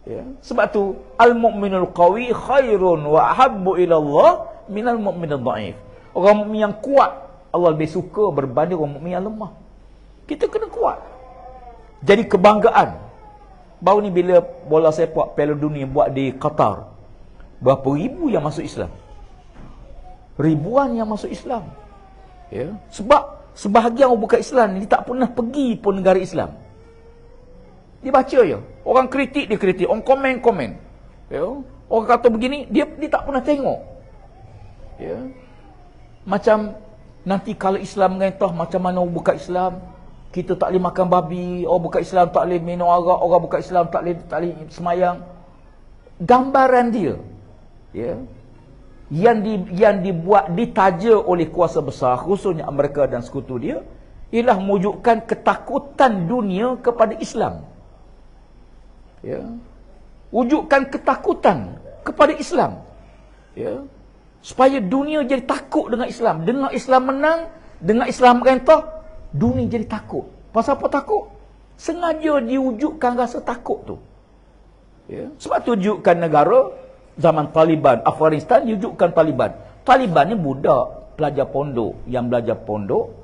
Ya. Sebab tu al-mu'minul qawi khairun wa ahabbu ila Allah minal mu'minul dhaif. Orang mukmin yang kuat Allah lebih suka berbanding orang mukmin yang lemah. Kita kena kuat. Jadi kebanggaan. Baru ni bila bola sepak Piala Dunia buat di Qatar, berapa ribu yang masuk Islam? Ribuan yang masuk Islam. Ya. Sebab sebahagian orang bukan Islam ni tak pernah pergi pun negara Islam. Dia baca je. Orang kritik, dia kritik. Orang komen. Ya. Orang kata begini, dia tak pernah tengok. Ya. Macam Nanti kalau Islam mengentah macam mana buka Islam, kita tak boleh makan babi, orang buka Islam tak boleh minum arak, orang buka Islam tak boleh semayang. Gambaran dia, ya, yang dibuat, ditaja oleh kuasa besar, khususnya Amerika dan sekutu dia, ialah mewujudkan ketakutan dunia kepada Islam. Ya. Wujudkan ketakutan kepada Islam. Ya. Supaya dunia jadi takut dengan Islam. Dengar Islam menang, dengar Islam merentah, dunia jadi takut. Pasal apa takut? Sengaja diwujudkan rasa takut tu. Ya. Sebab tu wujudkan negara, zaman Taliban, Afghanistan diwujudkan Taliban. Taliban ni budak, pelajar pondok, yang belajar pondok.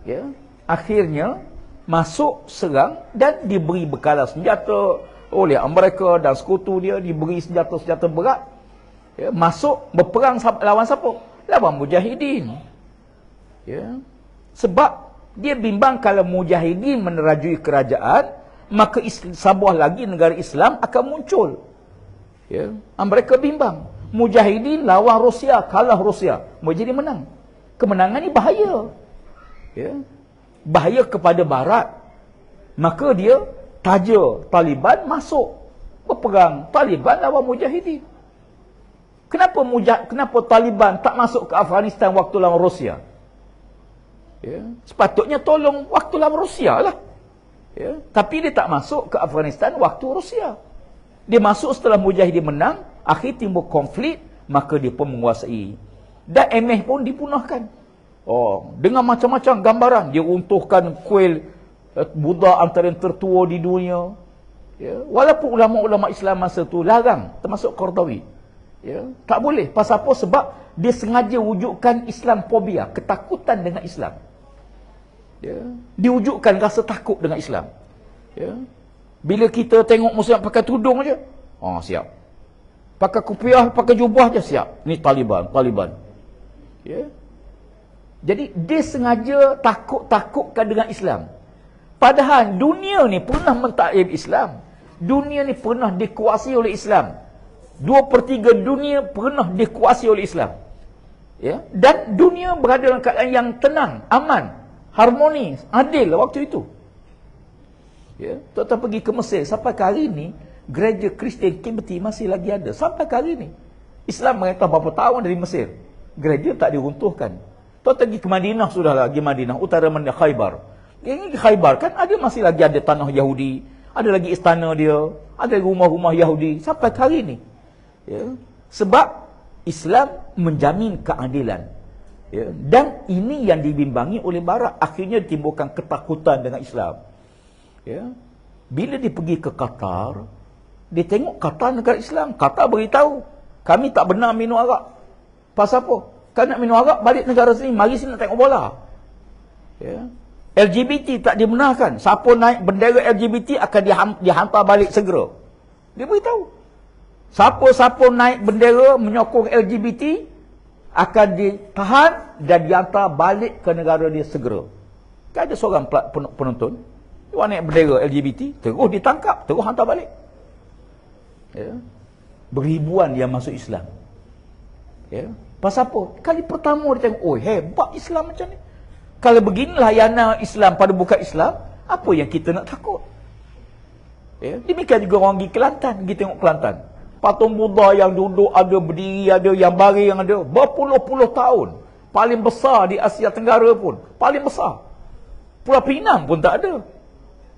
Ya. Akhirnya, masuk serang dan diberi bekalan senjata oleh Amerika dan sekutu dia, diberi senjata-senjata berat. Ya, masuk berperang lawan siapa? Lawan mujahidin. Ya. Sebab dia bimbang kalau mujahidin menerajui kerajaan, maka sebuah lagi negara Islam akan muncul. Ya. Mereka bimbang. Mujahidin lawan Rusia, kalah Rusia, mujahidin menang. Kemenangan ni bahaya. Ya. Bahaya kepada barat. Maka dia taja Taliban masuk berperang. Taliban lawan mujahidin. Kenapa Taliban tak masuk ke Afghanistan waktu lawan Rusia? Ya. Sepatutnya tolong waktu lawan Rusia lah. Ya. Tapi dia tak masuk ke Afghanistan waktu Rusia. Dia masuk setelah mujahidin menang, akhir timbul konflik, maka dia pun menguasai. Dan MH pun dipunahkan. Oh, dengan macam-macam gambaran. Dia runtuhkan kuil Buddha antara yang tertua di dunia. Ya. Walaupun ulama-ulama Islam masa tu larang, termasuk Qardawi. Ya, tak boleh. Pasal apa? Sebab dia sengaja wujudkan Islamfobia, ketakutan dengan Islam. Ya, diwujudkan rasa takut dengan Islam. Ya. Bila kita tengok Muslim pakai tudung aja, siap. Pakai kupiah, pakai jubah aja siap. Ni Taliban. Ya. Jadi dia sengaja takutkan dengan Islam. Padahal dunia ni pernah mentaklif Islam. Dunia ni pernah dikuasai oleh Islam. 2/3 dunia pernah dikuasai oleh Islam. Ya, dan dunia berada dalam keadaan yang tenang, aman, harmoni, adil waktu itu. Ya, tuan-tuan pergi ke Mesir, sampai ke hari ini gereja Kristian Kibti masih lagi ada sampai ke hari ini. Islam merentah berapa tahun dari Mesir, gereja tak diruntuhkan. Tuan-tuan pergi ke Madinah, sudahlah pergi Madinah, utara Madinah, Khaybar. Ini Khaybar kan ada, masih lagi ada tanah Yahudi, ada lagi istana dia, ada rumah-rumah Yahudi sampai ke hari ini. Ya. Sebab Islam menjamin keadilan. Ya. Dan ini yang dibimbangi oleh barat. Akhirnya timbulkan ketakutan dengan Islam. Ya. Bila dia pergi ke Qatar, dia tengok Qatar negara Islam. Qatar beritahu, kami tak benar minum arak. Pasal apa? Kalau nak minum arak, balik negara sini, mari sini nak tengok bola. Ya. LGBT tak dibenarkan. Siapa naik bendera LGBT akan dihantar balik segera. Dia beritahu. Siapa-siapa naik bendera menyokong LGBT akan ditahan dan dihantar balik ke negara dia segera. Kan ada seorang penonton, dia naik bendera LGBT, terus ditangkap, terus hantar balik. Ya. Beribuan yang masuk Islam. Ya. Pasal apa? Kali pertama dia tengok, hebat Islam macam ni. Kalau begini layanan Islam pada bukan Islam, apa yang kita nak takut? Ya. Demikian juga orang pergi Kelantan, pergi tengok Kelantan. Patung Buddha yang duduk ada, berdiri ada, yang baring ada, berpuluh-puluh tahun. Paling besar di Asia Tenggara pun, paling besar. Pulau Pinang pun tak ada.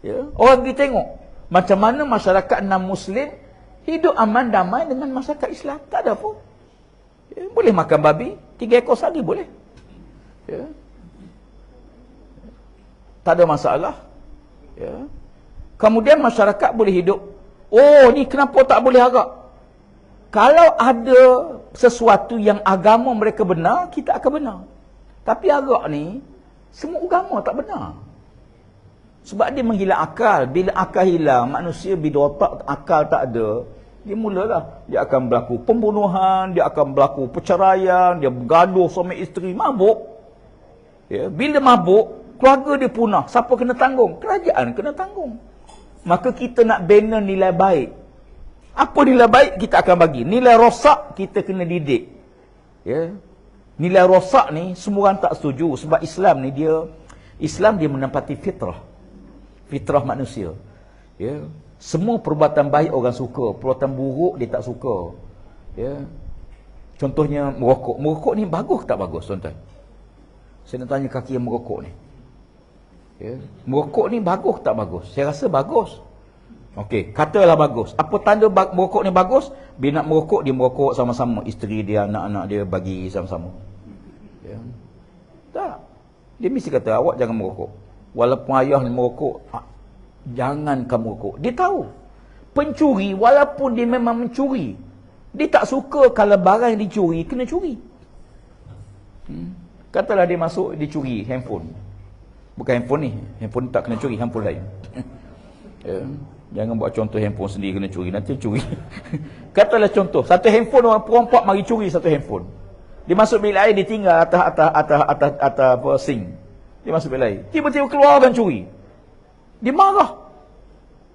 Ya. Orang pergi tengok macam mana masyarakat non-Muslim hidup aman damai dengan masyarakat Islam. Tak ada apa. Ya. Boleh makan babi, 3 ekor sapi boleh. Ya. Tak ada masalah. Ya. Kemudian masyarakat boleh hidup. Ni kenapa tak boleh arak? Kalau ada sesuatu yang agama mereka benar, kita akan benar. Tapi arak ni, semua agama tak benar. Sebab dia menghilang akal. Bila akal hilang, manusia bila otak akal tak ada, dia mulalah. Dia akan berlaku pembunuhan, dia akan berlaku perceraian, dia bergaduh suami isteri, mabuk. Ya, bila mabuk, keluarga dia punah. Siapa kena tanggung? Kerajaan kena tanggung. Maka kita nak bina nilai baik. Apa nilai baik kita akan bagi. Nilai rosak kita kena didik. Ya. Nilai rosak ni semua orang tak setuju sebab Islam dia menempati fitrah. Fitrah manusia. Ya. Semua perbuatan baik orang suka, perbuatan buruk dia tak suka. Ya. Contohnya merokok. Merokok ni bagus tak bagus, tuan-tuan? Saya nak tanya kaki yang merokok ni. Ya. Merokok ni bagus tak bagus? Saya rasa bagus. Okey, katalah bagus. Apa tanda merokok ni bagus? Bila nak merokok, dia merokok sama-sama. Isteri dia, anak-anak dia bagi sama-sama. Ya. Tak. Dia mesti kata, awak jangan merokok. Walaupun ayah ni merokok, jangan kamu merokok. Dia tahu. Pencuri, walaupun dia memang mencuri, dia tak suka kalau barang yang dicuri, kena curi. Katalah dia masuk, dia curi handphone. Bukan handphone ni. Handphone tak kena curi, handphone lain. Ya. Jangan buat contoh handphone sendiri kena curi, nanti curi. Katalah contoh, satu handphone orang perempuan mari curi satu handphone. Dia masuk bilik air, dia tinggal atas apa sink. Dia masuk bilik air. Tiba-tiba keluar orang curi. Dia marah.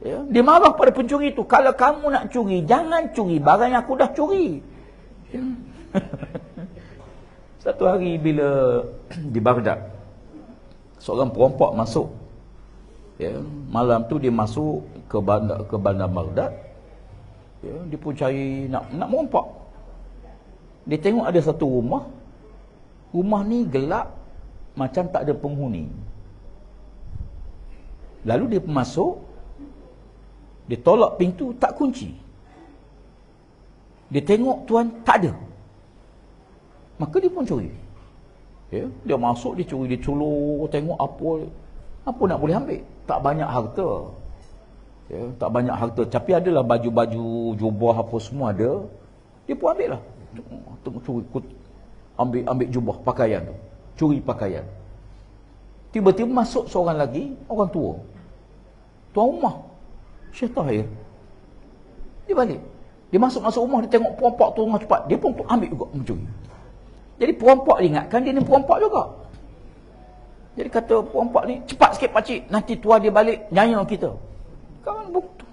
Ya, dia marah pada pencuri itu. Kalau kamu nak curi, jangan curi barang yang aku dah curi. Ya. Satu hari bila di Baghdad, seorang perempuan masuk. Ya, malam tu dia masuk ke bandar Baghdad. Ya, dia pun cari nak merompak. Dia tengok ada satu rumah. Rumah ni gelap macam tak ada penghuni. Lalu dia masuk, dia tolak pintu, tak kunci. Dia tengok tuan tak ada. Maka dia pun curi. Ya, dia masuk, dia curi, dia culur, tengok apa nak boleh ambil. Tak banyak harta. Ya, tak banyak harta, tapi adalah baju-baju, jubah apa semua ada. Dia pun ambil lah. Curi, ambil jubah, pakaian tu. Curi pakaian. Tiba-tiba masuk seorang lagi, orang tua. Tuan rumah. Syekh Tahir. Dia balik. Dia masuk rumah, dia tengok perompak tu dengan cepat. Dia pun ambil juga mencuri. Jadi perompak ingatkan dia ni perompak juga. Jadi kata perompak ni, cepat sikit pakcik, nanti tuan dia balik, nyayang kita. Kan betul.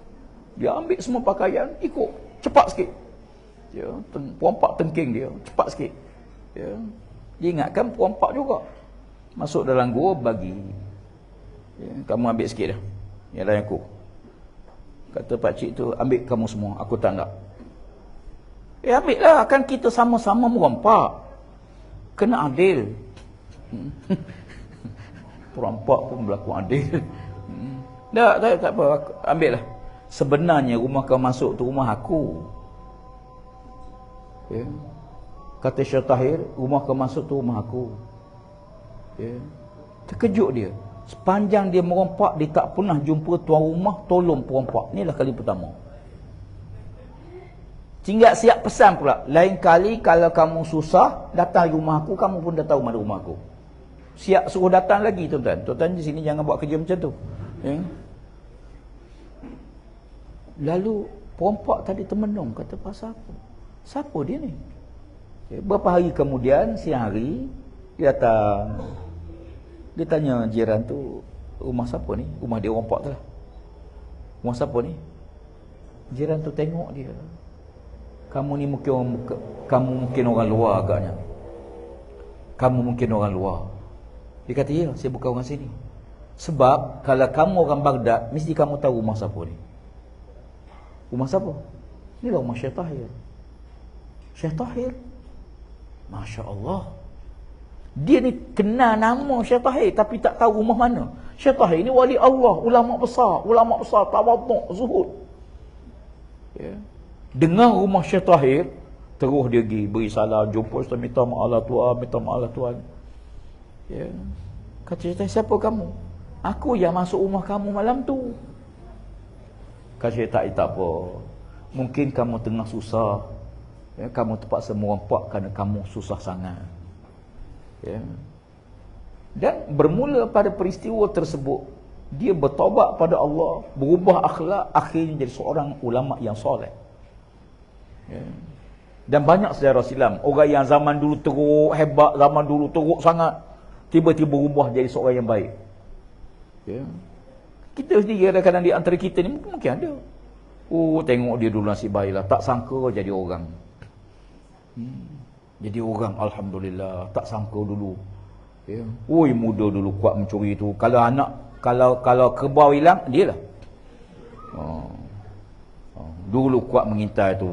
Dia ambil semua pakaian, ikut. Cepat sikit. Ya, perompak tengking dia, cepat sikit. Ya. Dia ingatkan perompak juga. Masuk dalam gua, bagi. Ya, kamu ambil sikit dah. Yang lain aku. Kata pakcik tu, ambil kamu semua, aku tak nak. Ambil lah, kan kita sama-sama merompak. Kena adil. Perompak pun berlaku adil. Tak apa, ambil lah. Sebenarnya rumah kau masuk tu rumah aku. Ya. Kata Syekh Tahir, rumah kau masuk tu rumah aku. Ya. Terkejut dia. Sepanjang dia merompak, dia tak pernah jumpa tuan rumah tolong perompak. Inilah kali pertama. Tinggal siap pesan pula. Lain kali kalau kamu susah, datang rumah aku, kamu pun dah tahu mana rumah aku. Siap suruh datang lagi, tuan-tuan. Tuan-tuan di sini jangan buat kerja macam tu. Ya. Lalu perompak tadi termenung, kata pasal apa? Siapa dia ni? Ya, berapa hari kemudian, siang hari, dia datang. Dia tanya jiran tu, rumah siapa ni? Rumah dia rompak tu lah. Rumah siapa ni? Jiran tu tengok dia. Kamu mungkin orang luar agaknya. Kamu mungkin orang luar. Dia kata, ya, saya bukan orang sini. Sebab kalau kamu orang Baghdad, mesti kamu tahu rumah siapa ni. Rumah siapa? Inilah rumah Syekh Tahir. Syekh Tahir, Masya Allah. Dia ni kenal nama Syekh Tahir, tapi tak tahu rumah mana. Syekh Tahir ni wali Allah, ulama besar, tawaduk, zuhud. Ya. Dengar rumah Syekh Tahir, terus dia pergi beri salam, jumpa Ustaz, minta maaf tuan. Ya. Kata Syekh Tahir, siapa kamu? Aku yang masuk rumah kamu malam tu. Kata Syekh Tahir, tak apa. Mungkin kamu tengah susah. Ya, kamu terpaksa merompak kerana kamu susah sangat. Ya. Dan bermula pada peristiwa tersebut, dia bertaubat pada Allah, berubah akhlak, akhirnya jadi seorang ulama yang soleh. Ya. Dan banyak sejarah silam, orang yang zaman dulu teruk hebat, zaman dulu teruk sangat, tiba-tiba berubah jadi seorang yang baik. Ya. Kita sendiri kadang-kadang di antara kita ni mungkin ada. Oh, tengok dia dulu nasib baiklah, tak sangka jadi orang. Jadi orang alhamdulillah tak sangka dulu. Ya. Oi, muda dulu kuat mencuri tu. Kalau anak kalau kerbau hilang, dia lah. Dulu kuat mengintai tu.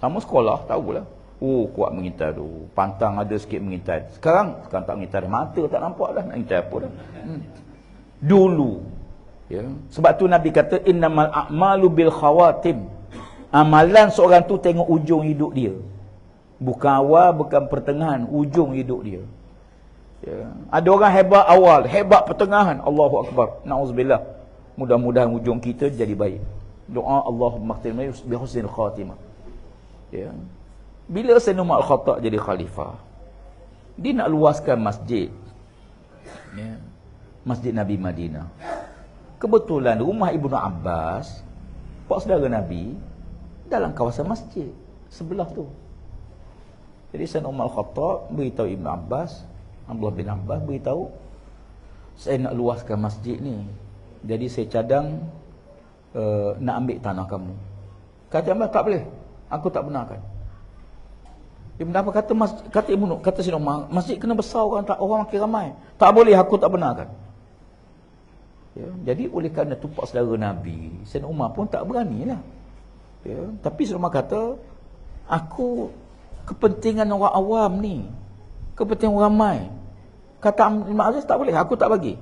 Sama sekolah tahulah. Oh, kuat mengintai tu. Pantang ada sikit mengintai. Sekarang tak mengintai. Mata tak nampak dah nak mengintai apa dah. Dulu. Ya. Sebab tu Nabi kata innamal a'malu bil khawatim. Amalan seorang tu tengok ujung hidup dia. Bukan awal, bukan pertengahan, ujung hidup dia. Ya. Ada orang hebat awal, hebat pertengahan. Allahu Akbar. Na'udzubillah. Mudah-mudahan ujung kita jadi baik. Doa Allahumma khtimna bi husnil khatimah. Ya. Bila Sayyidina Umar Al-Khattab jadi khalifah, dia nak luaskan masjid. Ya. Masjid Nabi Madinah. Kebetulan rumah Ibnu Abbas, pak saudara Nabi, dalam kawasan masjid sebelah tu. Jadi Sayyidina Umar Al-Khattab beritahu Ibnu Abbas, Abdullah bin Abbas beritahu, saya nak luaskan masjid ni. Jadi saya cadang nak ambil tanah kamu. Kata Abbas, tak boleh. Aku tak benarkan. Ibnu Abbas kata Sayyidina Umar, masjid kena besar, orang makin ramai. Tak boleh, aku tak benarkan. Ya, jadi oleh kerana tu pak saudara Nabi, Sayyidina Umar pun tak beranilah. Ya, tapi Sayyidina Umar kata, aku kepentingan orang awam ni, kepentingan orang ramai. Kata Imam Aziz tak boleh, aku tak bagi.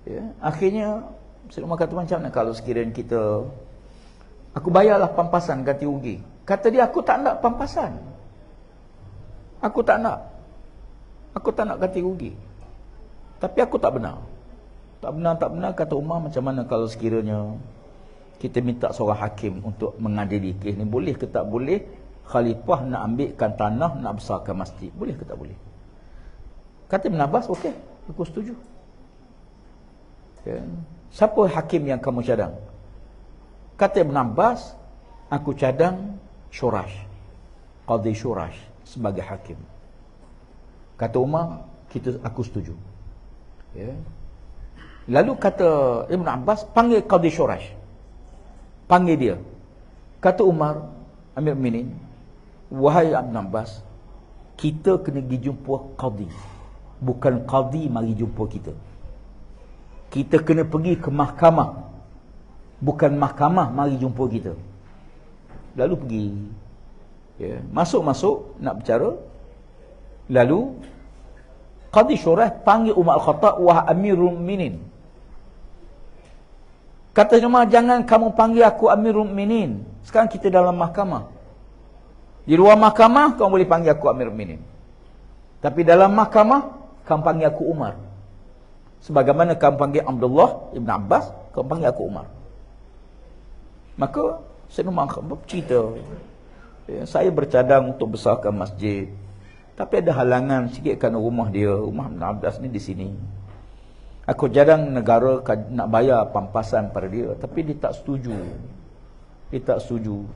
Ya, akhirnya Sayyidina Umar kata, macam mana kalau sekiranya kita, aku bayarlah pampasan ganti rugi. Kata dia, aku tak nak pampasan. Aku tak nak ganti rugi. Tapi aku tak benar. Tak benar, kata Umar, macam mana kalau sekiranya kita minta seorang hakim untuk mengadili kes ni, boleh ke tak boleh khalifah nak ambilkan tanah, nak besarkan masjid, boleh ke tak boleh? Kata Ibn Abbas, okey, aku setuju. Ya. Siapa hakim yang kamu cadang? Kata Ibn Abbas, aku cadang Syurash, Qadhi Syurash sebagai hakim. Kata Umar, aku setuju. Ya. Lalu kata Ibn Abbas, panggil Qadhi Syurash. Panggil dia. Kata Umar, Amir Minin, wahai Ibn Abbas, kita kena pergi jumpa Qadhi. Bukan Qadhi mari jumpa kita. Kita kena pergi ke mahkamah. Bukan mahkamah mari jumpa kita. Lalu pergi. Ya. Masuk nak bercara. Lalu Qadhi Syurash panggil Umar Al-Khattab, wahai Amirul Mukminin. Kata Umar, jangan kamu panggil aku Amirul Mukminin. Sekarang kita dalam mahkamah. Di luar mahkamah kamu boleh panggil aku Amirul Mukminin. Tapi dalam mahkamah kamu panggil aku Umar. Sebagaimana kamu panggil Abdullah Ibn Abbas, kamu panggil aku Umar. Maka Sayyidina Umar bercerita, ya, saya bercadang untuk besarkan masjid. Tapi ada halangan sikit kerana rumah dia, rumah Ibn Abbas ni di sini. Aku jarang negara nak bayar pampasan pada dia, tapi dia tak setuju.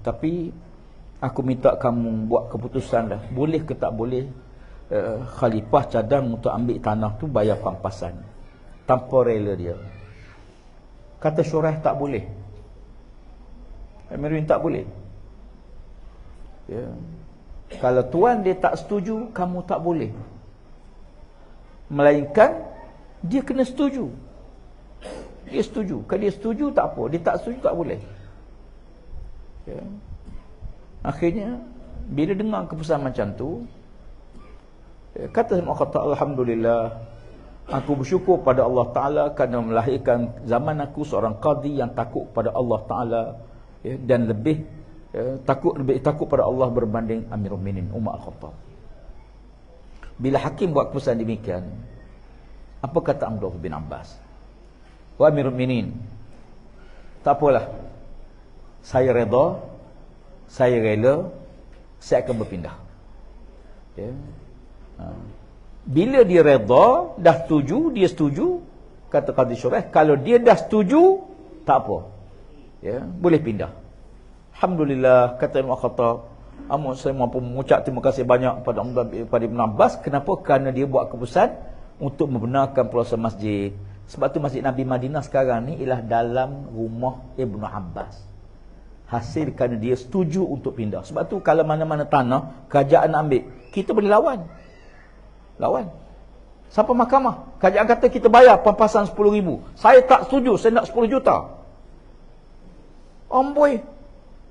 Tapi aku minta kamu buat keputusan dah. Boleh ke tak boleh khalifah cadang untuk ambil tanah tu bayar pampasan tanpa rela dia. Kata Syuraih, tak boleh. Amirin, tak boleh. Ya. Kalau tuan dia tak setuju, kamu tak boleh. Melainkan dia kena setuju. Dia setuju. Kalau dia setuju tak apa, dia tak setuju tak boleh. Ya. Akhirnya bila dengar keputusan macam tu, kata Sayyidina Umar, alhamdulillah, aku bersyukur pada Allah Ta'ala kerana melahirkan zaman aku seorang qadhi yang takut pada Allah Ta'ala, ya, dan lebih takut pada Allah berbanding Amirul Mukminin Umar Al-Khattab. Bila hakim buat keputusan demikian, apa kata Abdullah bin Abbas? Wahai Amirul Mukminin, tak apalah, saya redha, saya rela, saya akan berpindah. Ya. Bila dia redha, dah setuju, dia setuju, kata Qadhi Syuraih, kalau dia dah setuju, tak apa, ya, boleh pindah. Alhamdulillah, kata Imam Khattab, saya mampu mengucap terima kasih banyak pada Ibn Abbas. Kenapa? Kerana dia buat keputusan untuk membenarkan proses masjid. Sebab tu Masjid Nabi Madinah sekarang ni ialah dalam rumah Ibn Abbas. Hasil kerana dia setuju untuk pindah. Sebab tu kalau mana-mana tanah kerajaan ambil, kita boleh lawan. Sampai mahkamah, kerajaan kata kita bayar pampasan 10,000. Saya tak setuju, saya nak 10 juta. Amboi,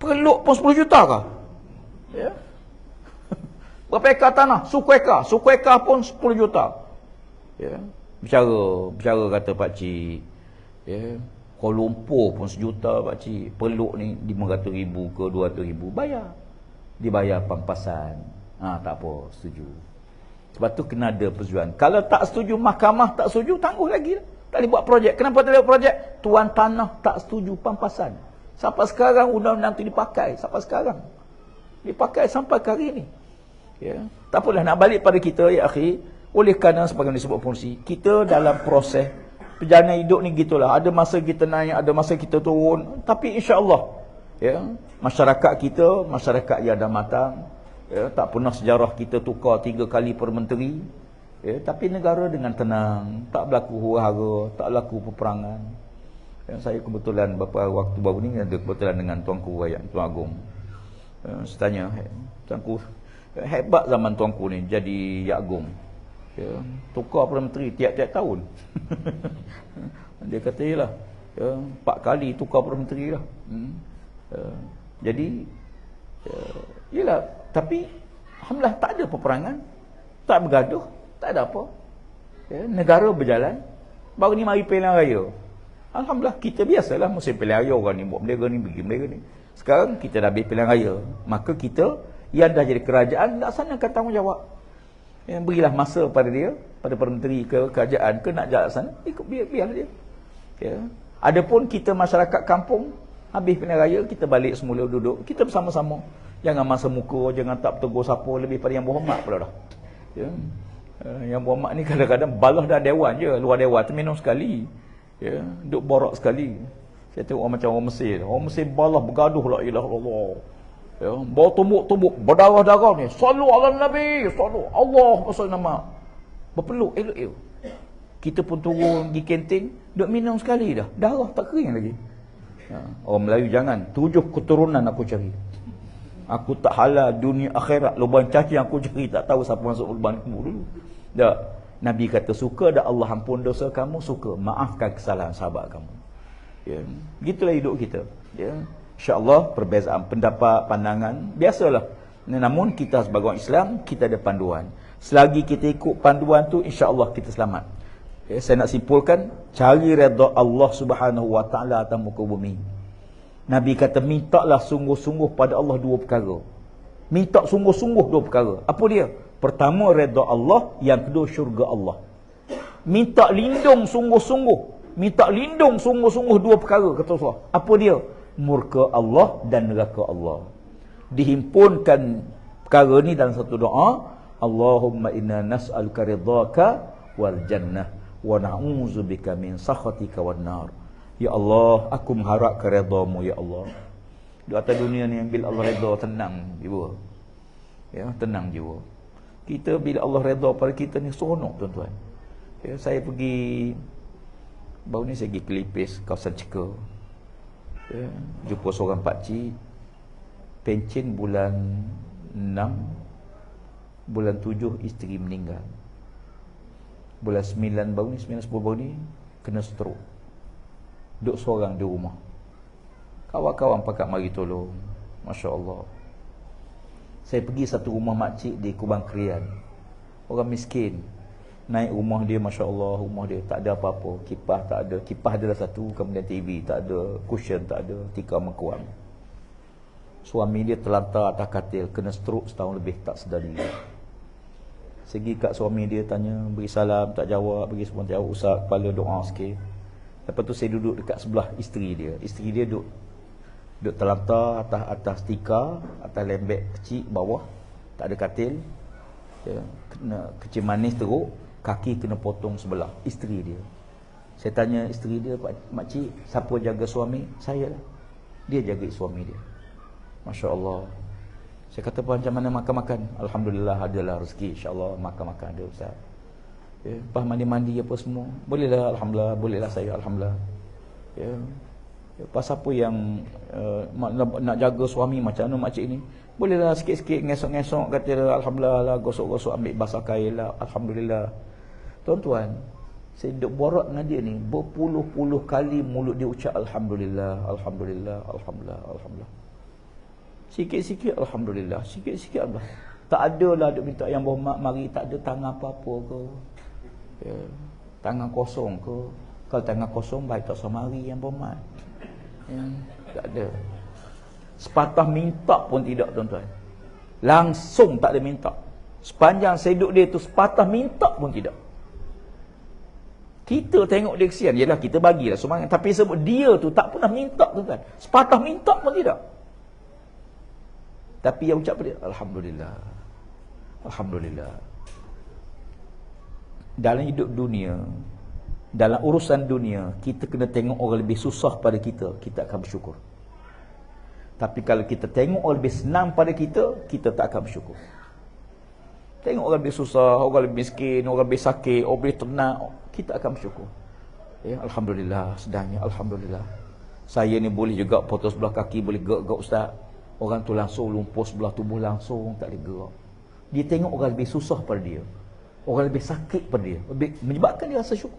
peluk pun 10 juta kah? Ya. Berapa ekar tanah? Suku ekar pun 10 juta. Ya. Bicara kata pakcik, ya, Kuala Lumpur pun 1 juta pakcik. Peluk ni 500,000 ke 200,000, bayar. Dibayar pampasan. Tak apa, setuju. Sebab tu kena ada persetujuan. Kalau tak setuju, mahkamah tak setuju, tangguh lagi lah. Tak boleh buat projek. Kenapa tak boleh buat projek? Tuan tanah tak setuju pampasan. Sampai sekarang undang-undang tu dipakai. Sampai sekarang dipakai sampai ke hari ni. Ya. Tak apalah, nak balik pada kita, ya akhi. Oleh kerana sebagaimana disebut fungsi, kita dalam proses perjalanan hidup ni gitulah. Ada masa kita naik, ada masa kita turun. Tapi insya-Allah, ya, masyarakat kita masyarakat yang dah matang. Ya, tak pernah sejarah kita tukar 3 kali per menteri. Ya, tapi negara dengan tenang, tak berlaku huru-hara, tak berlaku peperangan. Ya, saya kebetulan beberapa waktu baru ni ada kebetulan dengan tuanku Rakyat Tuan Agong. Saya tanya, tuanku, hebat zaman tuanku ni jadi Yak Agong. Ya, tukar Perdana Menteri tiap-tiap tahun. Dia kata yalah, ya, 4 kali tukar Perdana Menteri lah. Jadi yalah, tapi alhamdulillah tak ada peperangan, tak bergaduh, tak ada apa. Ya, negara berjalan. Baru ni mari pilihan raya. Alhamdulillah, kita biasalah musim pilihan raya, orang ni buat bendera ni, pergi bendera ni. Sekarang kita dah habis pilihan raya, maka kita yang dah jadi kerajaan laksanakan tanggungjawab. Ya, berilah masa pada dia, pada Perdana Menteri ke kerajaan ke nak jalan sana, ikut biar dia. Ya. Adapun kita masyarakat kampung, habis pilihan raya kita balik semula duduk, kita bersama-sama. Jangan masa muka, jangan tak bertegur siapa, lebih pada yang berhormat pula dah. Ya. Yang berhormat ni kadang-kadang balas dah dewan je, luar dewan tu minum sekali. Ya, duduk borak sekali. Saya tengok macam orang Mesir. Orang Mesir balas bergaduh la ilaha illallah. Ya, bawa tumbuk-tumbuk berdarah-darah ni. Sallu ala Nabi, sallu Allah pasal nama. Berpeluk elok-elok. Kita pun turun pergi kantin, duk minum sekali dah. Darah tak kering lagi. Ya, orang Melayu jangan, 7 keturunan aku cari. Aku tak halal dunia akhirat, lubang cacing aku cari, tak tahu siapa masuk lubang kubur dulu. Tak. Nabi kata, suka dah Allah ampun dosa kamu, suka maafkan kesalahan sahabat kamu. Ya, gitulah hidup kita. Ya. InsyaAllah perbezaan pendapat, pandangan, biasalah. Namun kita sebagai orang Islam, kita ada panduan. Selagi kita ikut panduan tu, insyaAllah kita selamat. Ya, saya nak simpulkan, cari redha Allah Subhanahu Wa Taala atas muka bumi. Nabi kata, mintalah sungguh-sungguh pada Allah 2 perkara. Minta sungguh-sungguh 2 perkara. Apa dia? Pertama, redha Allah. Yang kedua, syurga Allah. Minta lindung sungguh-sungguh. Minta lindung sungguh-sungguh 2 perkara, kata Rasulullah. Apa dia? Murka Allah dan neraka Allah. Dihimpunkan perkara ni dalam satu doa. Allahumma inna nas'aluka ridhaka wal jannah wa na'udzubika min sakhatika wan nar. Ya Allah, aku mengharap keredamu ya Allah. Di atas dunia ni bila Allah redha, tenang jiwa. Ya, tenang jiwa. Kita bila Allah redha pada kita ni seronok tuan-tuan. Ya, saya pergi baru ni saya pergi Kelipis, kawasan Ceka. Ya, jumpa seorang pakcik pencen bulan 6, bulan 7 isteri meninggal. Bulan 9 baru ni, 9-10 baru ni kena stroke. Duduk seorang di rumah. Kawan-kawan pakat mari tolong. Masya Allah. Saya pergi satu rumah makcik di Kubang Krian. Orang miskin. Naik rumah dia, Masya Allah, rumah dia tak ada apa-apa. Kipas tak ada. Kipas adalah satu, kemudian TV tak ada, cushion tak ada, tikar mengkuang. Suami dia terlantar atas katil, kena stroke setahun lebih, tak sedar diri. Segi kat suami dia, tanya, beri salam, tak jawab, bagi semua jawab, usah kepala doa sikit. Lepas tu saya duduk dekat sebelah isteri dia. Isteri dia duduk terlantar atas tikar, atas lembek kecil bawah, tak ada katil. Ya, kena kecil manis teruk, kaki kena potong sebelah. Isteri dia. Saya tanya isteri dia, makcik, siapa jaga suami? Saya lah. Dia jaga suami dia. Masya Allah. Saya kata, macam mana makan-makan? Alhamdulillah adalah rezeki, insyaAllah makan-makan ada Ustaz. Lepas mandi-mandi apa semua, bolehlah, Alhamdulillah, bolehlah saya, Alhamdulillah. Ya. Pasal apa yang nak jaga suami macam mana makcik ni? Bolehlah sikit-sikit ngesok-ngesok kata alhamdulillah lah, gosok-gosok ambil basah kain lah, alhamdulillah. Tuan-tuan, saya duduk borak dengan dia ni, berpuluh-puluh kali mulut dia ucap alhamdulillah, alhamdulillah, alhamdulillah, alhamdulillah. Sikit-sikit alhamdulillah, sikit-sikit alhamdulillah. Tak adalah duk minta yang berhormat mari, tak ada tangan apa-apa ke. Ya, tangan kosong ke. Kalau tangan kosong baik tak samari yang berhormat. Ya, tak ada. Sepatah minta pun tidak, tuan-tuan. Langsung tak ada minta. Sepanjang saya duduk dia tu, sepatah minta pun tidak. Kita tengok dia kesian, yalah kita bagilah sumbangan, tapi sebut dia tu tak pernah minta, tuan-tuan. Sepatah minta pun tidak. Tapi yang ucap dia alhamdulillah. Alhamdulillah. Dalam hidup dunia, dalam urusan dunia, kita kena tengok orang lebih susah pada kita, kita akan bersyukur. Tapi kalau kita tengok orang lebih senang pada kita, kita tak akan bersyukur. Tengok orang lebih susah, orang lebih miskin, orang lebih sakit, orang lebih tenang, kita akan bersyukur. Ya, alhamdulillah, sedangnya alhamdulillah. Saya ni boleh juga potong sebelah kaki, boleh gerak-gerak ustaz. Orang tu langsung lumpuh sebelah tubuh, langsung tak boleh gerak. Dia tengok orang lebih susah pada dia, orang lebih sakit pada dia, menyebabkan dia rasa syukur.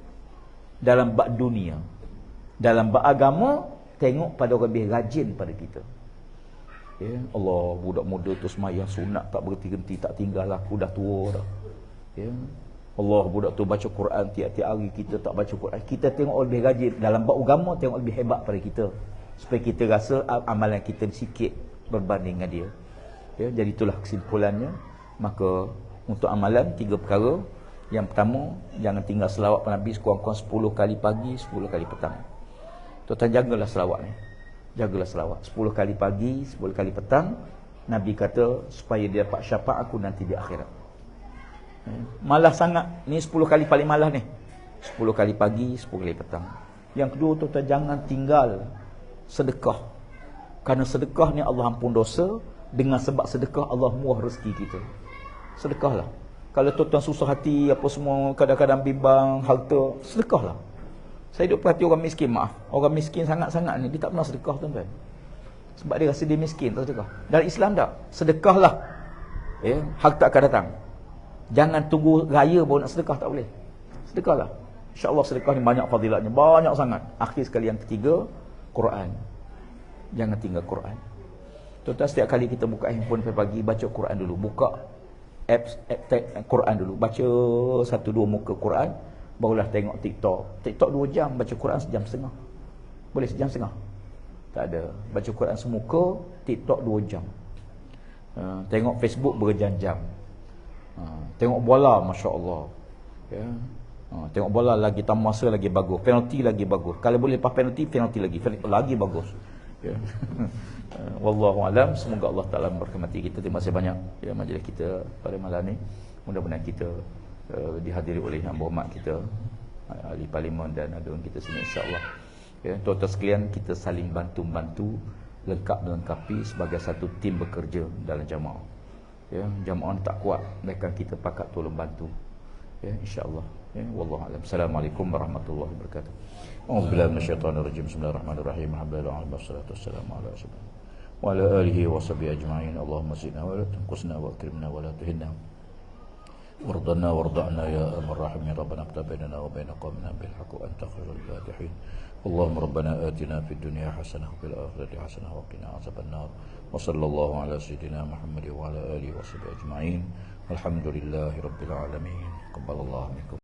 Dalam bab dunia, dalam bab agama, tengok pada orang lebih rajin pada kita. Ya, Allah, budak muda tu semayang sunat tak berhenti-henti, tak tinggal, aku dah tua dah. Ya, Allah, budak tu baca Quran tiap-tiap hari, kita tak baca Quran. Kita tengok orang lebih rajin. Dalam bab agama, tengok lebih hebat pada kita, supaya kita rasa amalan kita sikit berbanding dengan dia. Ya, jadi itulah kesimpulannya. Maka untuk amalan 3 perkara. Yang pertama, jangan tinggal selawat pada Nabi sekurang-kurang 10 kali pagi, 10 kali petang. Tuan-tuan jagalah selawat ni. Jagalah selawat 10 kali pagi, 10 kali petang. Nabi kata supaya dia dapat syafaat aku nanti di akhirat. Malah sangat ni 10 kali paling malah ni. 10 kali pagi, 10 kali petang. Yang kedua, tuan-tuan jangan tinggal sedekah. Kerana sedekah ni Allah ampun dosa. Dengan sebab sedekah Allah murah rezeki kita. Sedekahlah. Kalau tuan-tuan susah hati apa semua, kadang-kadang bimbang harta, sedekahlah. Saya duk perhati orang miskin, maaf. Orang miskin sangat-sangat ni, dia tak pernah sedekah, tuan-tuan. Sebab dia rasa dia miskin, tak sedekah. Dalam Islam tak, sedekahlah. Ya, harta akan datang. Jangan tunggu raya baru nak sedekah, tak boleh. Sedekahlah. InsyaAllah sedekah ni banyak fadilatnya, banyak sangat. Akhir sekali yang ketiga, Quran. Jangan tinggal Quran. Tuan-tuan, setiap kali kita buka handphone pagi, baca Quran dulu. Buka apps Quran dulu. Baca 1-2 muka Quran, barulah tengok TikTok. TikTok 2 jam, baca Quran sejam setengah. Boleh sejam setengah? Tak ada. Baca Quran semuka, TikTok 2 jam. Tengok Facebook berjam-jam. Tengok bola, Masya Allah. Ya. Tengok bola lagi tamasa lagi bagus. Penalti lagi bagus. Kalau boleh lepas penalti lagi bagus. Ya. Wallahu alam. Semoga Allah Taala memberkati kita. Terima kasih banyak ya majlis kita pada malam ni. Mudah-mudahan kita dihadiri oleh yang berhormat kita, ahli parlimen dan agung kita sini, insya-Allah. Ya, tuan-tuan sekalian, kita saling bantu-bantu, lengkapi sebagai satu tim bekerja dalam jamaah. Ya, jamaah tak kuat, mereka kita pakat tolong bantu. Ya, insya-Allah. Ya, wallahu alam. Assalamualaikum warahmatullahi wabarakatuh. A'udzubillahi minasyaitonirrajim. Bismillahirrahmanirrahim. Alhamdulillah wassalatu wassalamu ala rasulillah wa ala alihi wa sahbihi ajma'in. Allahumma zidna wa la tunqusna wa akrimna wa la tuhinna. وارضنا وارضعنا يا ارحم الراحمين. ربنا اقض بيننا وبين قومنا بالحق وانت خير الفاتحين. اللهم ربنا آتنا في الدنيا حسنة وفي الآخرة حسنة وقنا عذاب النار. وصلى الله على سيدنا محمد وعلى آله وصحبه أجمعين. الحمد لله رب العالمين. قبل الله منكم.